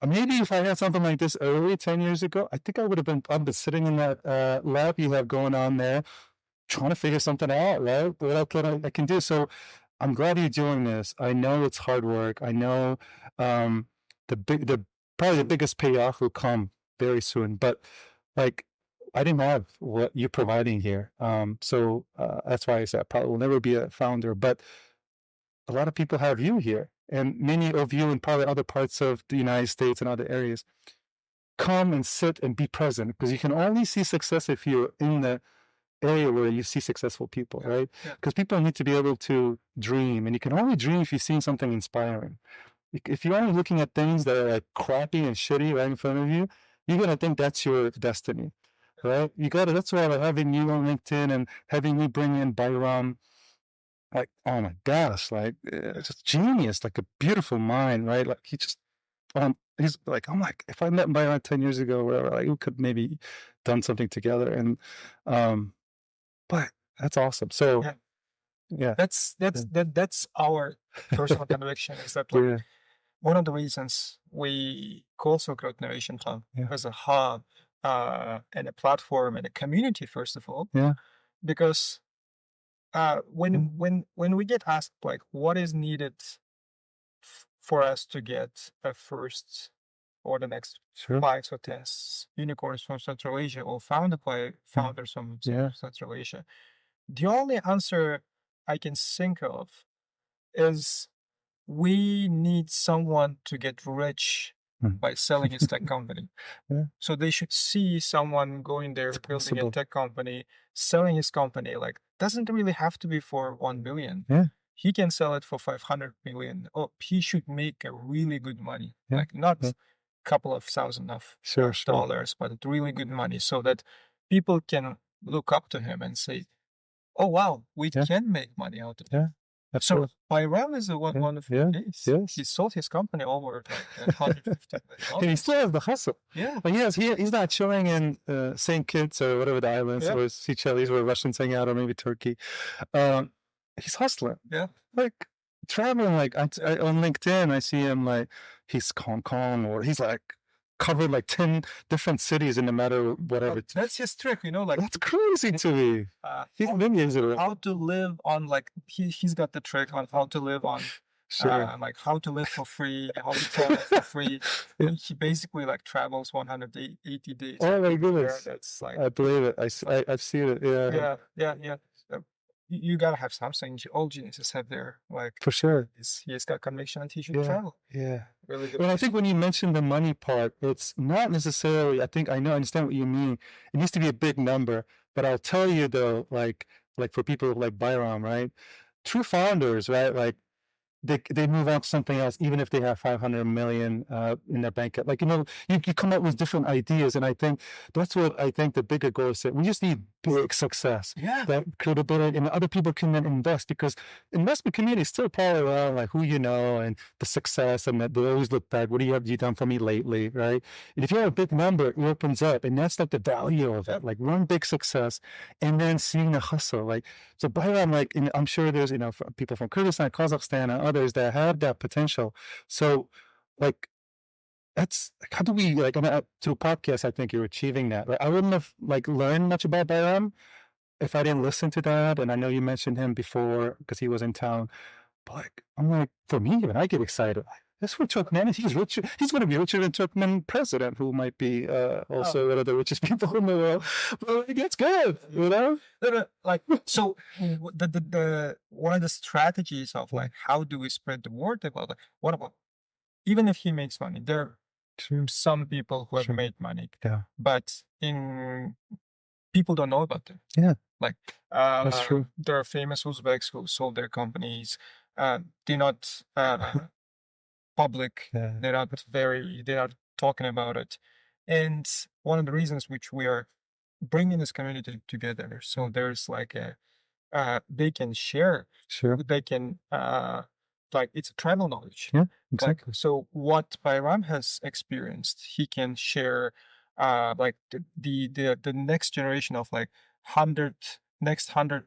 maybe if I had something like this early 10 years ago, I think I've been sitting in that lab you have going on there, trying to figure something out, right? What I can do. So I'm glad you're doing this. I know it's hard work. I know probably the biggest payoff will come very soon. But like, I didn't have what you're providing here. So that's why I said I probably will never be a founder. But a lot of people have you here, and many of you in probably other parts of the United States and other areas. Come and sit and be present, because you can only see success if you're in the area where you see successful people, right? Because people need to be able to dream, and you can only dream if you've seen something inspiring. If you're only looking at things that are like crappy and shitty right in front of you, you're going to think that's your destiny, right? That's why having you on LinkedIn and having me bring in Bayram, like, oh my gosh, like, it's just genius, like a beautiful mind, right? Like, he's like, I'm like, if I met Bayram 10 years ago, whatever, like, we could maybe done something together. And, but that's awesome. So, yeah. That's our personal conviction, is that, like, one of the reasons we call Silkroad Innovation Fund as a hub and a platform and a community, first of all, because when we get asked, like, what is needed for us to get a first or the next 5 or 10 unicorns from Central Asia or founded by founders from Central Asia, the only answer I can think of is we need someone to get rich by selling his tech company. So they should see someone going there, building a tech company, selling his company. Like, doesn't really have to be for 1 billion. He can sell it for 500 million. Oh, he should make a really good money. Like, not a couple of thousand of dollars, but really good money, so that people can look up to him and say, oh, wow, we can make money out of it. So Bayram is one of the case. He sold his company over like $150 million. And he still has the hustle. But he's not chilling in St. Kitts or whatever the islands or Seychelles where Russians hang out, or maybe Turkey. He's hustling. Like traveling. Like on LinkedIn, I see him like he's Hong Kong, or he's like covered like 10 different cities in a matter of whatever. That's his trick, like that's crazy to me. He's millions of it. How to live on, like he's got the trick on how to live on like how to live for free, how to travel for free. He basically like travels 180 days. Oh my goodness. That's like, I believe it. I've seen it. Yeah. You gotta have something. All geniuses have their, like, for sure. He's got conviction and he should travel. Really good. Well, I think when you mention the money part, it's not necessarily. I understand what you mean. It needs to be a big number, but I'll tell you though, like for people like Bayram, right? True founders, right? Like they move on to something else, even if they have 500 million in their bank. Like, you come up with different ideas, and I think that's what the bigger goal is. That we just need big success, that credibility, and other people can then invest, because investment community is still probably around like who you know and the success, and that they always look back. What have you done for me lately, right? And if you have a big number, it opens up, and that's like the value of it. Like one big success, and then seeing the hustle. Like so, Bayram, like, and I'm sure there's people from Kyrgyzstan, Kazakhstan, and others that have that potential. So, like, that's how do we like through podcasts? I think you're achieving that. Like, I wouldn't have like learned much about Bayram if I didn't listen to that. And I know you mentioned him before because he was in town. But like, I'm like, for me, even I get excited. That's for Turkmen. He's rich. He's going to be richer than Turkmen president, who might be also one of the richest people in the world. But like, it's good, Like, so the one of the strategies of like how do we spread the word about, like, what about even if he makes money? There are some people who have made money, but people don't know about them. Like that's true. There are famous Uzbeks who sold their companies. They're not public. They're not talking about it. And one of the reasons which we are bringing this community together, so there's like they can share. They can like, it's a tribal knowledge. Exactly. Like, so what Bayram has experienced, he can share like the next generation of like next 100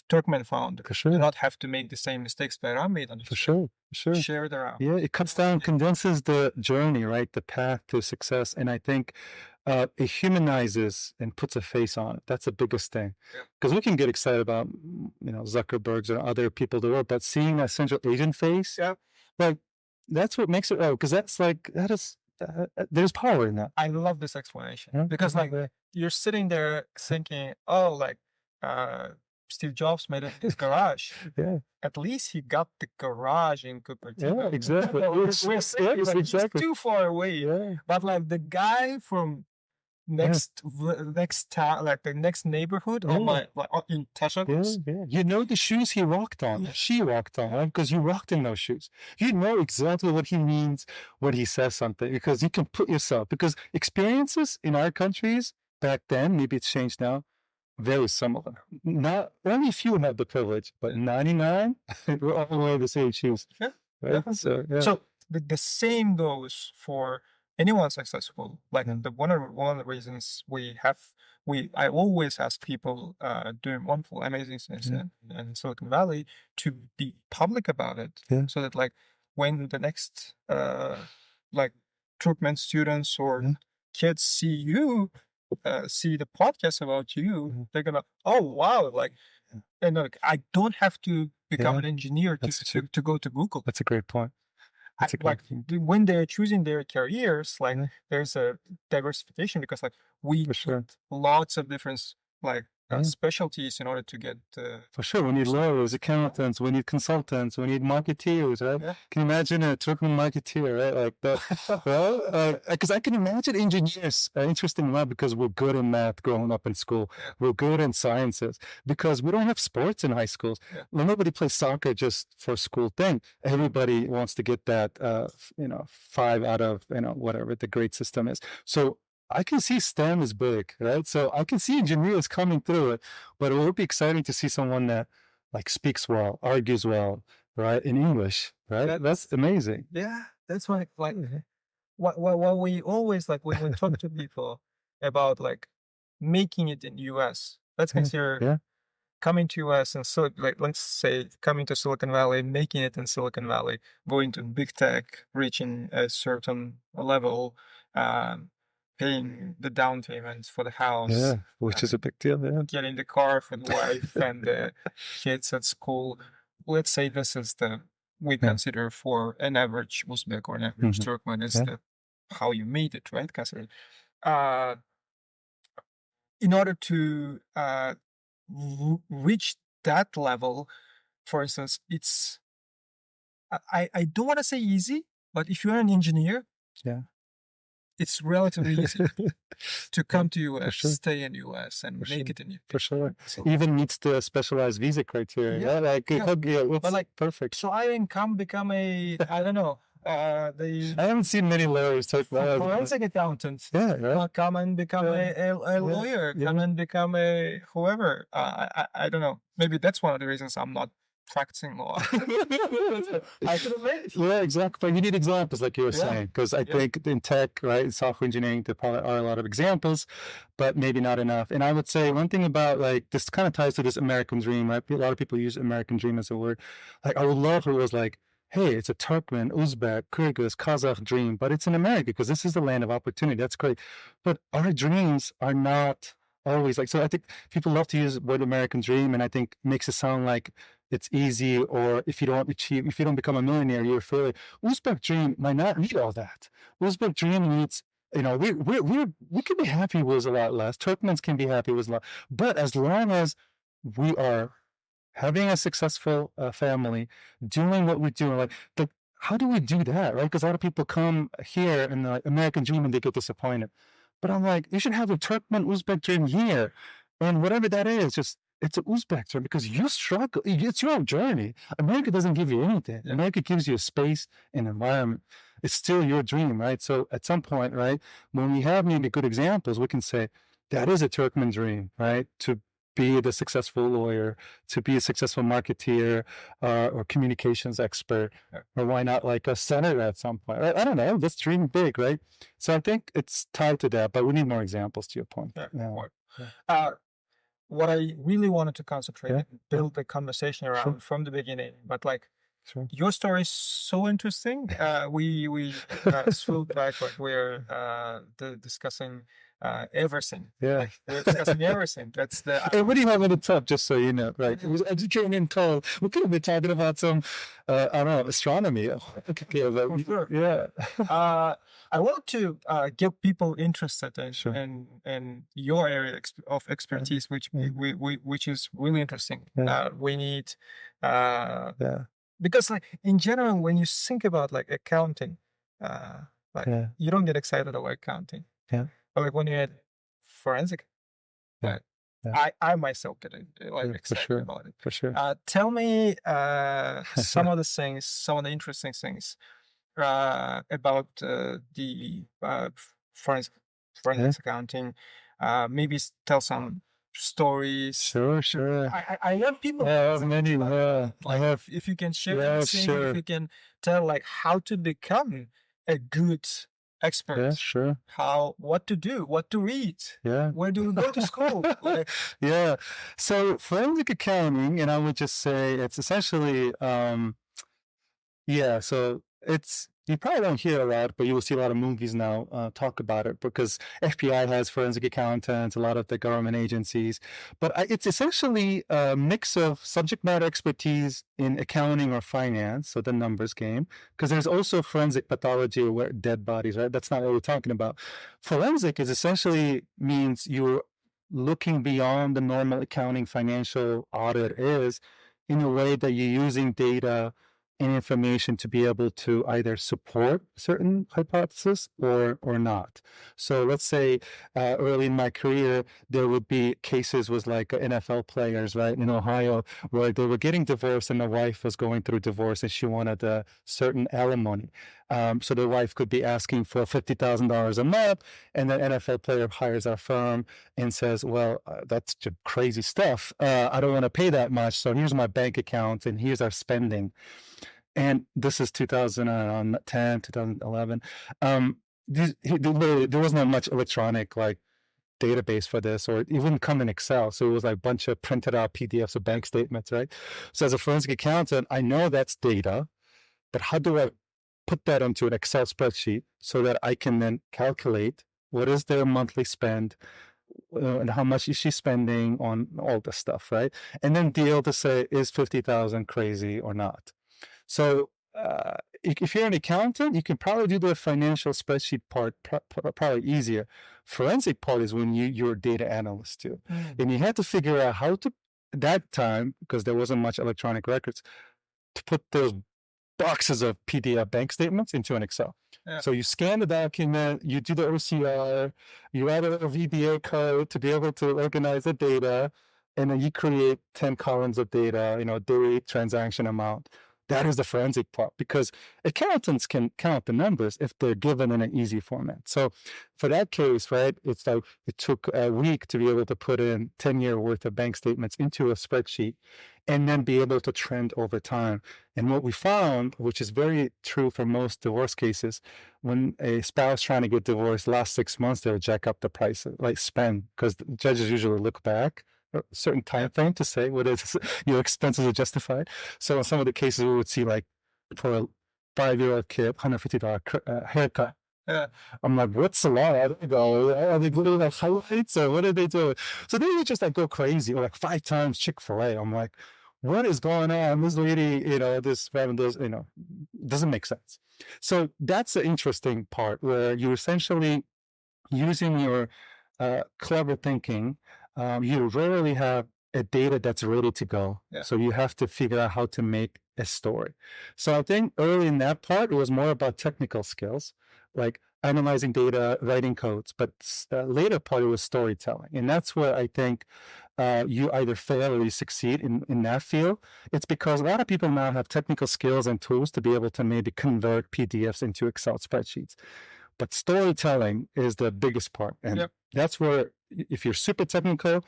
Turkmen founders do not have to make the same mistakes Bayram made on it. For sure. Share it around. Yeah, it cuts down, condenses the journey, right? The path to success. And I think it humanizes and puts a face on it. That's the biggest thing. Because we can get excited about, Zuckerberg's or other people in the world, but seeing that Central Asian face, like, that's what makes it, because that's like, there's power in that. I love this explanation because like you're sitting there thinking, oh, like, Steve Jobs made it in his garage. At least he got the garage in Cupertino. Yeah, exactly. It's too far away. But like the guy from next town, like the next neighborhood in Taşakos. You know the shoes he walked on, she walked on, because you walked in those shoes. You know exactly what he means when he says something, because you can put yourself, because experiences in our countries back then, maybe it's changed now, very similar. Not only few have the privilege, but 99 we're all wearing the same shoes. Right? So the same goes for anyone successful. Like one of the reasons I always ask people doing wonderful, amazing things in Silicon Valley to be public about it, so that like when the next like Turkmen students or kids see you. See the podcast about you, they're gonna, oh wow, like And I don't have to become an engineer to go to Google. That's a great point. When they're choosing their careers, like there's a diversification because like we put lots of different specialties in order to get. For sure, we need lawyers, accountants, we need consultants, we need marketeers, right? Yeah. Can you imagine a Turkmen marketeer, right? Like that, well, because I can imagine engineers, interesting enough, because we're good in math growing up in school. Yeah. We're good in sciences because we don't have sports in high schools. Yeah. Well, nobody plays soccer just for a school thing. Everybody wants to get that, 5 out of, whatever the grade system is. So I can see STEM is big, right? So I can see engineers coming through it, but it would be exciting to see someone that like speaks well, argues well, right? In English, right? That's amazing. Yeah. That's what what we always like when we talk to people about like making it in US, let's consider coming to US and so like, let's say coming to Silicon Valley, making it in Silicon Valley, going to big tech, reaching a certain level, paying the down payments for the house. Which is a big deal. Getting the car for the wife and the kids at school. Let's say this is we consider for an average Uzbek or an average Turkmen is how you made it, right? Consider in order to reach that level, for instance, it's I don't want to say easy, but if you're an engineer, it's relatively easy to come to US, stay in US, and make it in US. For sure. So, even meets the specialized visa criteria. Perfect. So I can become I don't know. I haven't seen many lawyers talk about forensic accountants. Come and become a lawyer. Come and become a whoever. I don't know. Maybe that's one of the reasons I'm not practicing law. I could have made it. Yeah, exactly. But you need examples, like you were saying, because I think in tech, right, software engineering, there probably are a lot of examples, but maybe not enough. And I would say one thing about like this kind of ties to this American dream, right? A lot of people use American dream as a word. Like I would love if it was like, hey, it's a Turkmen, Uzbek, Kyrgyz, Kazakh dream, but it's in America because this is the land of opportunity. That's great. But our dreams are not always like, so I think people love to use the word American dream, and I think makes it sound like it's easy, or if you don't become a millionaire, you're a failure. Uzbek dream might not need all that. Uzbek dream needs, we can be happy with a lot less. Turkmens can be happy with a lot, but as long as we are having a successful family, doing what we're doing, like how do we do that, right? Because a lot of people come here in the American dream and they get disappointed. But I'm like, you should have a Turkmen Uzbek dream here, and whatever that is, it's an Uzbek dream because you struggle. It's your own journey. America doesn't give you anything. America gives you a space and environment. It's still your dream, right? So at some point, right, when we have maybe good examples, we can say that is a Turkmen dream, right? To be the successful lawyer, to be a successful marketeer, or communications expert, or why not like a senator at some point, right? I don't know. Let's dream big, right? So I think it's tied to that, but we need more examples to your point. What I really wanted to concentrate and build the conversation around from the beginning, but like your story is so interesting. We swooped back, like we're discussing everything. Like, we're discussing everything. That's the. Hey, what do you have on the top? Just so you know, right? It was educating and cold. We could have been talking about some, I don't know, astronomy. For sure. Yeah. I want to get people interested in your area of expertise, which is really interesting. We need because like in general, when you think about like accounting, you don't get excited about accounting. But like when you had forensic, I myself get excited about it. For sure. Tell me some of the interesting things about the forensic accounting. Maybe tell some stories. Sure. I have people. Many. I have. If you can share, if you can tell like how to become a good expert. What to do, what to read. Where do we go to school? So forensic accounting, and I would just say it's essentially, so it's you probably don't hear a lot, but you will see a lot of movies now talk about it, because FBI has forensic accountants, a lot of the government agencies. But it's essentially a mix of subject matter expertise in accounting or finance, so the numbers game, because there's also forensic pathology or dead bodies, right? That's not what we're talking about. Forensic is essentially means you're looking beyond the normal accounting financial audit is, in a way that you're using data and information to be able to either support certain hypothesis or not. So let's say early in my career, there would be cases with like NFL players, right, in Ohio, where they were getting divorced and the wife was going through divorce and she wanted a certain alimony. So the wife could be asking for $50,000 a month, and the NFL player hires our firm and says, well, that's just crazy stuff. I don't want to pay that much. So here's my bank account and here's our spending. And this is 2010, 2011. There was not much electronic like database for this, or it wouldn't come in Excel. So it was like a bunch of printed out PDFs of bank statements, right? So as a forensic accountant, I know that's data, but how do I put that into an Excel spreadsheet so that I can then calculate what is their monthly spend, and how much is she spending on all this stuff, right? And then be able to say, is 50,000 crazy or not? So if you're an accountant, you can probably do the financial spreadsheet part probably easier. Forensic part is when you're a data analyst too. And you had to figure out how to, that time, because there wasn't much electronic records, to put those boxes of PDF bank statements into an Excel. Yeah. So you scan the document, you do the OCR, you add a VBA code to be able to organize the data, and then you create 10 columns of data, date, transaction amount. That is the forensic part, because accountants can count the numbers if they're given in an easy format. So for that case, right, it's like it took a week to be able to put in 10-year worth of bank statements into a spreadsheet and then be able to trend over time. And what we found, which is very true for most divorce cases, when a spouse trying to get divorced last 6 months, they'll jack up the price, like spend, because the judges usually look back a certain time frame to say what is your expenses are justified. So in some of the cases, we would see like for a 5-year-old kid, $150 haircut. Yeah. I'm like, what's the law? Are they gluing like highlights or what are they doing? So they would just like go crazy, or like 5 times Chick-fil-A. I'm like, what is going on? This lady, this family, doesn't make sense. So that's the interesting part, where you're essentially using your clever thinking. You rarely have a data that's ready to go. Yeah. So you have to figure out how to make a story. So I think early in that part, it was more about technical skills, like analyzing data, writing codes. But later part, it was storytelling. And that's where I think you either fail or you succeed in that field. It's because a lot of people now have technical skills and tools to be able to maybe convert PDFs into Excel spreadsheets. But storytelling is the biggest part. And that's where, if you're super technical,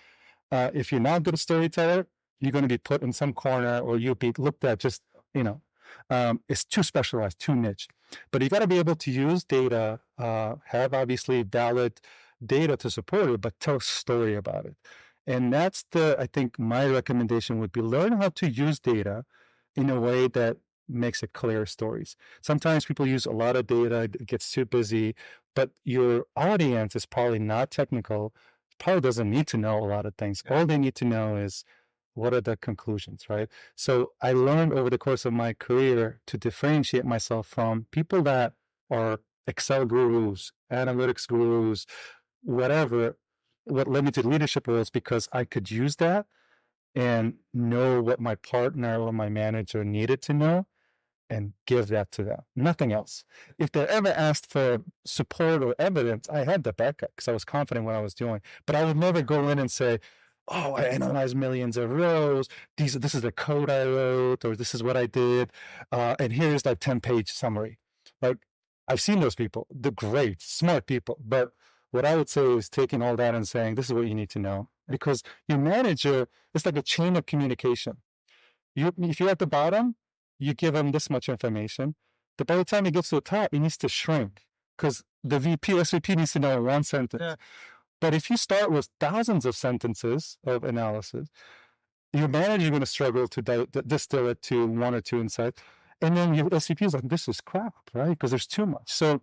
if you're not a good storyteller, you're going to be put in some corner, or you'll be looked at just, it's too specialized, too niche. But you got to be able to use data, have obviously valid data to support it, but tell a story about it. And that's I think my recommendation would be learn how to use data in a way that makes it clear stories. Sometimes people use a lot of data, it gets too busy, but your audience is probably not technical, probably doesn't need to know a lot of things. All they need to know is what are the conclusions, right? So I learned over the course of my career to differentiate myself from people that are Excel gurus, analytics gurus, whatever, what limited leadership roles, because I could use that and know what my partner or my manager needed to know and give that to them. Nothing else. If they ever asked for support or evidence, I had the backup because I was confident in what I was doing. But I would never go in and say, oh, I analyzed millions of rows. This is the code I wrote, or this is what I did. And here's that 10-page summary. Like, I've seen those people. They're great, smart people. But what I would say is taking all that and saying, this is what you need to know. Because your manager is like a chain of communication. If you're at the bottom, you give him this much information. But by the time he gets to the top, he needs to shrink because the SVP needs to know one sentence. Yeah. But if you start with thousands of sentences of analysis, your manager is going to struggle to distill it to 1 or 2 insights. And then your SVP is like, this is crap, right? Because there's too much. So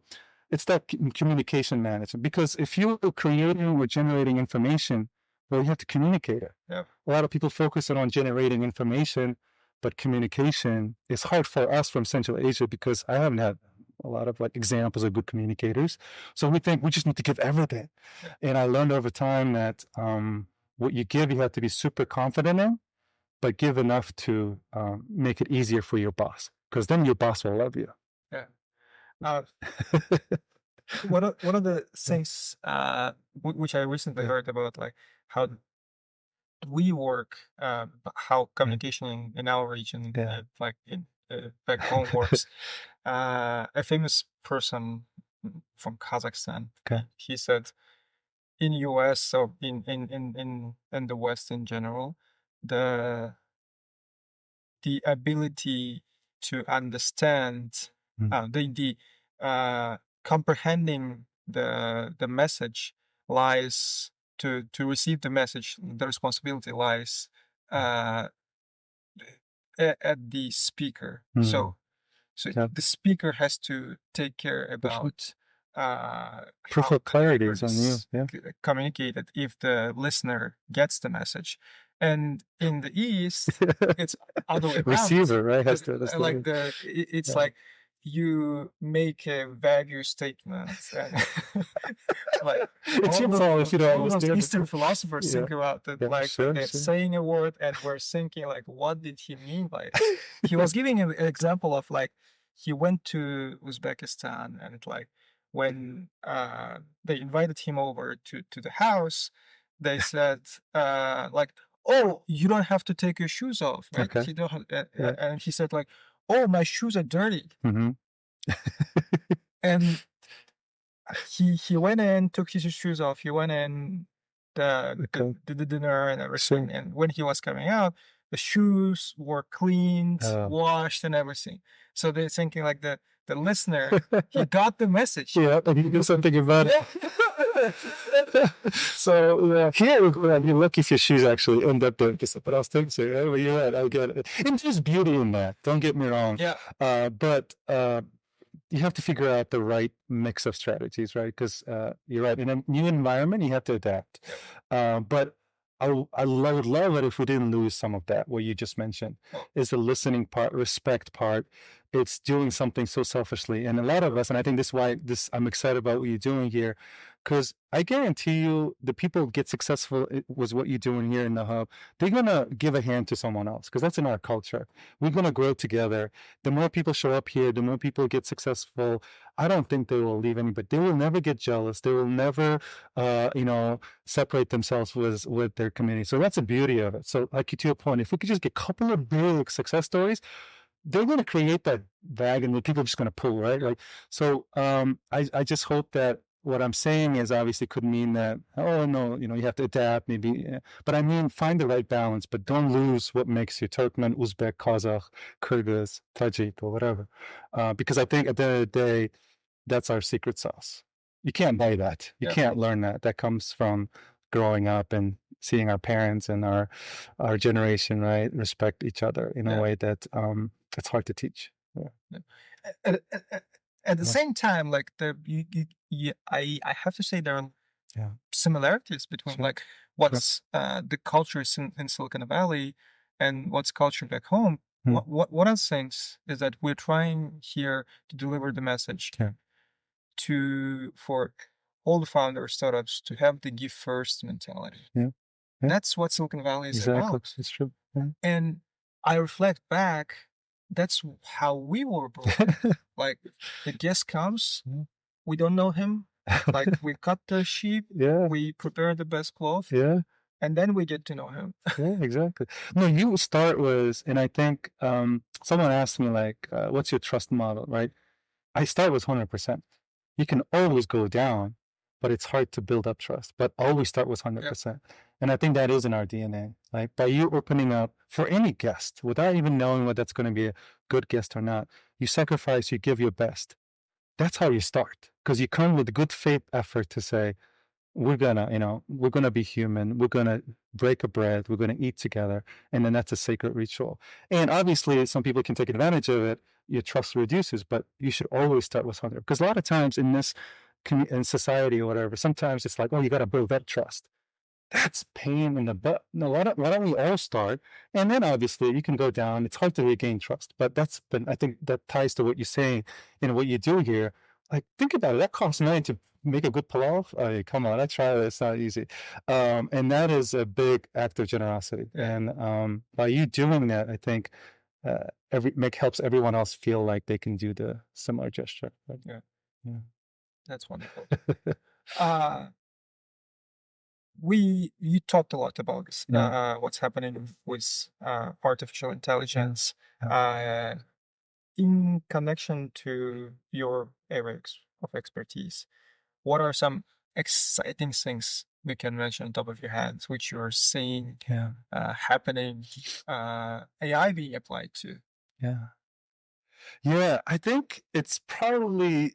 it's that communication management. Because if you're creating or generating information, well, you have to communicate it. Yeah. A lot of people focus on generating information, but communication is hard for us from Central Asia because I haven't had a lot of like examples of good communicators. So we think we just need to give everything. Yeah. And I learned over time that what you give, you have to be super confident in, but give enough to make it easier for your boss, because then your boss will love you. Yeah. One of the things which I recently heard about, like how we work, how communication in our region, like in back home works. A famous person from Kazakhstan, he said, in US, so in the West in general, the ability to understand, the comprehending the message lies, to receive the message, the responsibility lies at the speaker. So the speaker has to take care about proof of clarity is on you. Yeah. Communicated if the listener gets the message. And in the East, it's other way around. Receiver, right? Has to, like it's like you make a vague statement. And like it's your fault if you don't understand. Eastern philosophers think about that, like they're saying a word and we're thinking like, what did he mean by it? He was giving an example of like he went to Uzbekistan and it's like when they invited him over to the house, they said like, oh, you don't have to take your shoes off, right? You don't have, and he said like, oh, my shoes are dirty. And he went in, took his shoes off. He went in, did the dinner and everything. And when he was coming out, the shoes were cleaned, washed, and everything. So they're thinking like the listener, he got the message. Yeah, and he did something about it. So here, you're lucky if your shoes actually end up doing this. But I was thinking, right? Well, you're right. I get it. And there's beauty in that. Don't get me wrong. Yeah. But you have to figure out the right mix of strategies, right? Because you're right. In a new environment, you have to adapt. But I would love it if we didn't lose some of that, what you just mentioned, is the listening part, respect part. It's doing something so selfishly. And a lot of us, and I think this is why I'm excited about what you're doing here, because I guarantee you the people get successful with what you're doing here in the hub, they're going to give a hand to someone else, because that's in our culture. We're going to grow together. The more people show up here, the more people get successful. I don't think they will leave anybody. They will never get jealous. They will never, separate themselves with their community. So that's the beauty of it. So like to your point, if we could just get a couple of big success stories, they're going to create that bag and the people are just going to pull, right? Like, so I just hope that what I'm saying is obviously could mean that, oh, no, you have to adapt maybe. But I mean, find the right balance, but don't lose what makes you Turkmen, Uzbek, Kazakh, Kyrgyz, Tajik, or whatever. Because I think at the end of the day, that's our secret sauce. You can't buy that. You can't learn that. That comes from growing up and seeing our parents and our generation, right, respect each other in a way that it's hard to teach. At the same time, like I have to say there are similarities between like what's the cultures in Silicon Valley and what's culture back home. One of the things is that we're trying here to deliver the message for all the founders, startups, to have the give first mentality. That's what Silicon Valley is about. It's true. And I reflect back, that's how we were brought. Like the guest comes, we don't know him. Like we cut the sheep, we prepare the best cloth, and then we get to know him. Exactly. No, you start with, and I think someone asked me like, what's your trust model, right? I start with 100%. You can always go down, but it's hard to build up trust. But always start with 100%. And I think that is in our DNA. Like by you opening up for any guest, without even knowing whether that's going to be a good guest or not, you sacrifice, you give your best. That's how you start. Because you come with good faith effort to say, we're gonna be human. We're gonna break a bread. We're gonna eat together, and then that's a sacred ritual. And obviously, some people can take advantage of it. Your trust reduces, but you should always start with hunger, because a lot of times in this in society or whatever, sometimes it's like, oh, you got to build that trust. That's pain in the butt. No, why don't we all start? And then obviously you can go down. It's hard to regain trust, but I think that ties to what you're saying and what you do here. Like, think about it. That costs money to make a good pilaf. Oh, come on, I try it. It's not easy. And that is a big act of generosity. And by you doing that, I think helps everyone else feel like they can do the similar gesture. But, yeah. That's wonderful. You talked a lot about this, what's happening with artificial intelligence in connection to your area of expertise. What are some exciting things we can mention on top of your heads, which you are seeing happening, AI being applied to? Yeah, I think it's probably,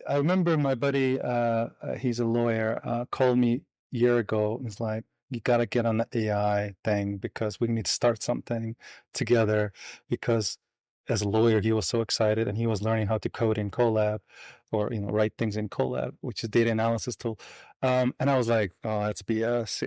I remember my buddy, he's a lawyer, called me a year ago. He's like, you got to get on the AI thing because we need to start something together. Because as a lawyer, he was so excited, and he was learning how to code in Colab, or write things in Colab, which is data analysis tool. And I was like, oh, that's BS.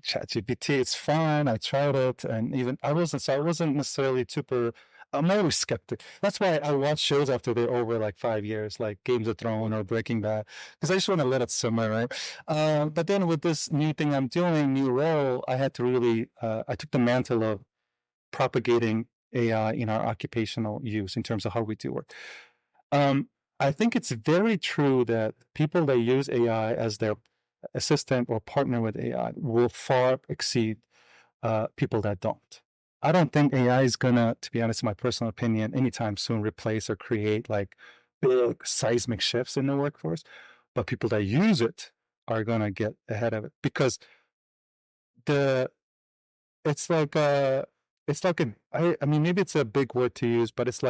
ChatGPT, it's fine. I tried it, and even I wasn't necessarily super. I'm always skeptic. That's why I watch shows after they're over like 5 years, like Games of Thrones or Breaking Bad, because I just want to let it simmer, right? But then with this new thing I'm doing, new role, I had to really, I took the mantle of propagating AI in our occupational use in terms of how we do work. I think it's very true that people that use AI as their assistant or partner with AI will far exceed people that don't. I don't think AI is gonna, to be honest, in my personal opinion, anytime soon replace or create like big seismic shifts in the workforce. But people that use it are gonna get ahead of it, because it's like I mean, maybe it's a big word to use, but it's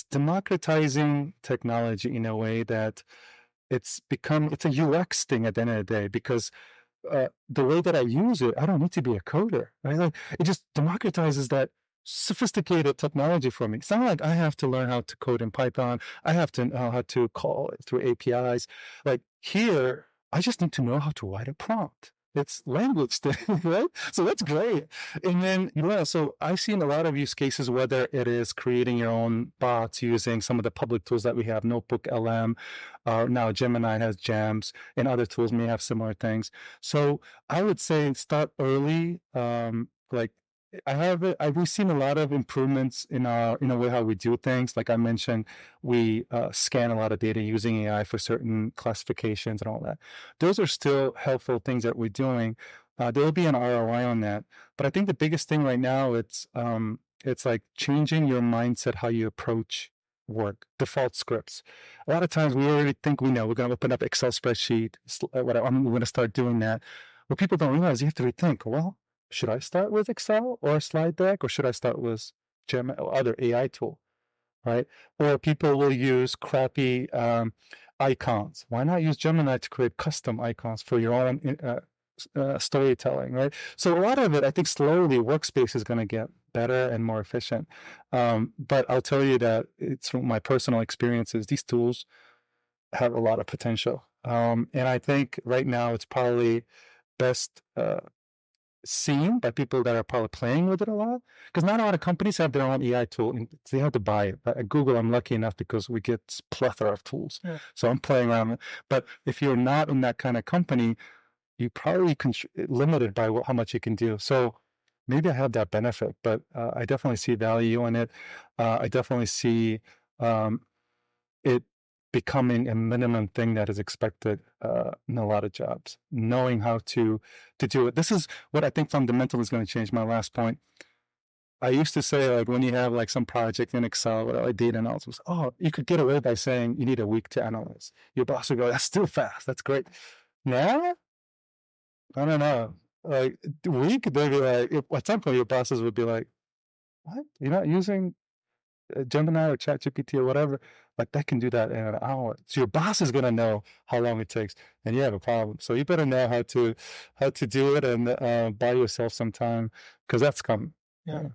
democratizing technology in a way that it's a UX thing at the end of the day, because the way that I use it, I don't need to be a coder, right? Like, it just democratizes that sophisticated technology for me. It's not like I have to learn how to code in Python. I have to know how to call it through APIs. Like, here, I just need to know how to write a prompt. It's language thing, right? So that's great. And then, so I've seen a lot of use cases, whether it is creating your own bots using some of the public tools that we have, Notebook LM, now Gemini has GEMS, and other tools may have similar things. So I would say start early. We've seen a lot of improvements in a way how we do things. Like I mentioned, we scan a lot of data using AI for certain classifications and all that. Those are still helpful things that we're doing. There will be an ROI on that. But I think the biggest thing right now, it's like changing your mindset, how you approach work, default scripts. A lot of times we already think we know. We're going to open up Excel spreadsheet, whatever. I'm going to start doing that. What people don't realize, you have to rethink. Well, should I start with Excel or a slide deck, or should I start with Gemini or other AI tool, right? Or people will use crappy icons. Why not use Gemini to create custom icons for your own storytelling, right? So a lot of it, I think slowly workspace is going to get better and more efficient. But I'll tell you that it's from my personal experiences, these tools have a lot of potential. And I think right now it's probably best seen by people that are probably playing with it a lot, because not a lot of companies have their own AI tool, and they have to buy it. But at Google, I'm lucky enough because we get plethora of tools, so I'm playing around. But if you're not in that kind of company, you probably limited by how much you can do. So maybe I have that benefit, but I definitely see value in it. I definitely see it becoming a minimum thing that is expected in a lot of jobs, knowing how to do it. This is what I think fundamental is going to change. My last point. I used to say, like, when you have like some project in Excel or like data analysis, you could get away by saying you need a week to analyze. Your boss would go, that's still fast. That's great. Now, I don't know. Like, week, they'd be like, at some point your bosses would be like, what? You're not using Gemini or ChatGPT or whatever, like that can do that in an hour. So your boss is gonna know how long it takes, and you have a problem. So you better know how to do it and buy yourself some time because that's coming. Yeah.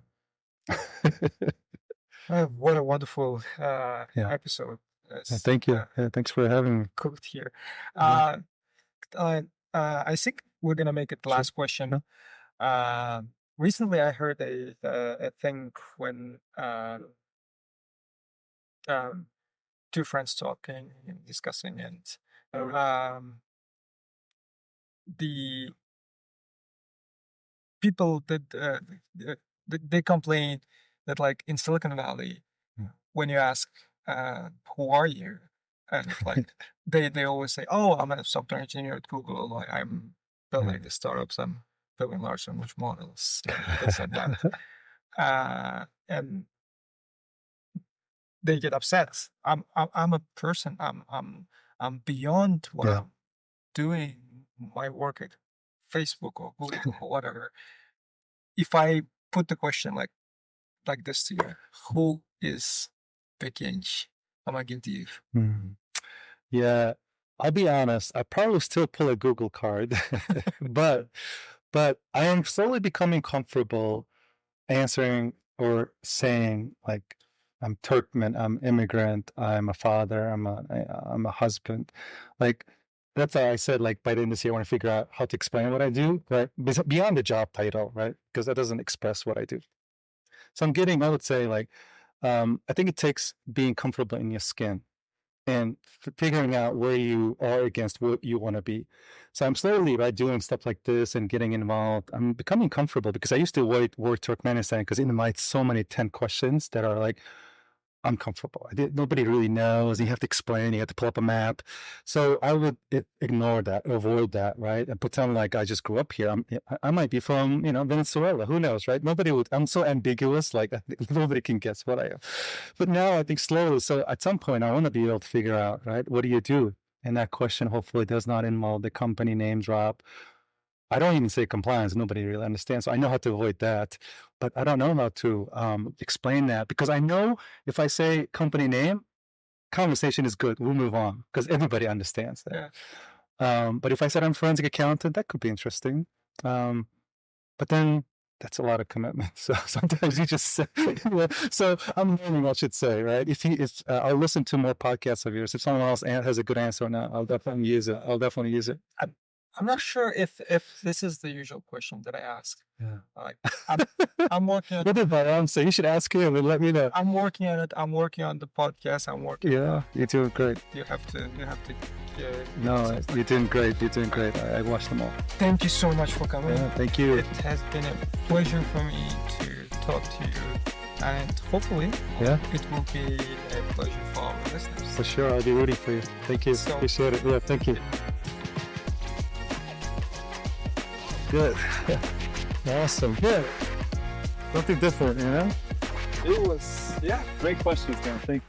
What a wonderful episode. Thank you. Thanks for having me. Cooked here. I think we're gonna make it the last question. Recently, I heard a thing when two friends talking and discussing, and the people that they complain that, like, in Silicon Valley, when you ask who are you, and like they always say, oh, I'm a software engineer at Google, like I'm building the startups, I'm building large language models, this and that. And they get upset. I'm a person. I'm beyond what I'm doing my work at Facebook or Google or whatever. If I put the question like this to you, who is Begench Amangeldiev? Yeah, I'll be honest. I probably still pull a Google card, but I am slowly becoming comfortable answering or saying, like, I'm Turkmen, I'm immigrant, I'm a father, I'm a husband. Like, that's why I said, like, by the end of this year, I want to figure out how to explain what I do, right? Beyond the job title, right? Because that doesn't express what I do. So I would say, like, I think it takes being comfortable in your skin and figuring out where you are against what you want to be. So I'm slowly, right, doing stuff like this and getting involved. I'm becoming comfortable because I used to work Turkmenistan because it invites so many 10 questions that are like uncomfortable. Nobody really knows. You have to explain. You have to pull up a map. So I would ignore that, avoid that, right? And pretend like I just grew up here. I might be from, Venezuela. Who knows, right? I'm so ambiguous. Like, nobody can guess what I am. But now I think slowly. So at some point, I want to be able to figure out, right? What do you do? And that question hopefully does not involve the company name drop. I don't even say compliance. Nobody really understands. So I know how to avoid that, but I don't know how to explain that because I know if I say company name, conversation is good. We'll move on because everybody understands that. But if I said I'm forensic accountant, that could be interesting. But then that's a lot of commitment. So sometimes you just say, so I'm learning what I should say, right? If I'll listen to more podcasts of yours. If someone else has a good answer or not, I'll definitely use it. I'm not sure if this is the usual question that I ask. Yeah. Like, I'm working on. What did my aunt say? You should ask him and let me know. I'm working on it. I'm working on the podcast. I'm working. Yeah, you're doing great. You have to. No, you're doing great. You're doing great. I watched them all. Thank you so much for coming. Yeah, thank you. It has been a pleasure for me to talk to you, and hopefully, it will be a pleasure for our listeners. For sure, I'll be rooting for you. Thank you. Appreciate it. Yeah, thank you. Good. Awesome. Good. Something different, It was, great questions, man. Thank you.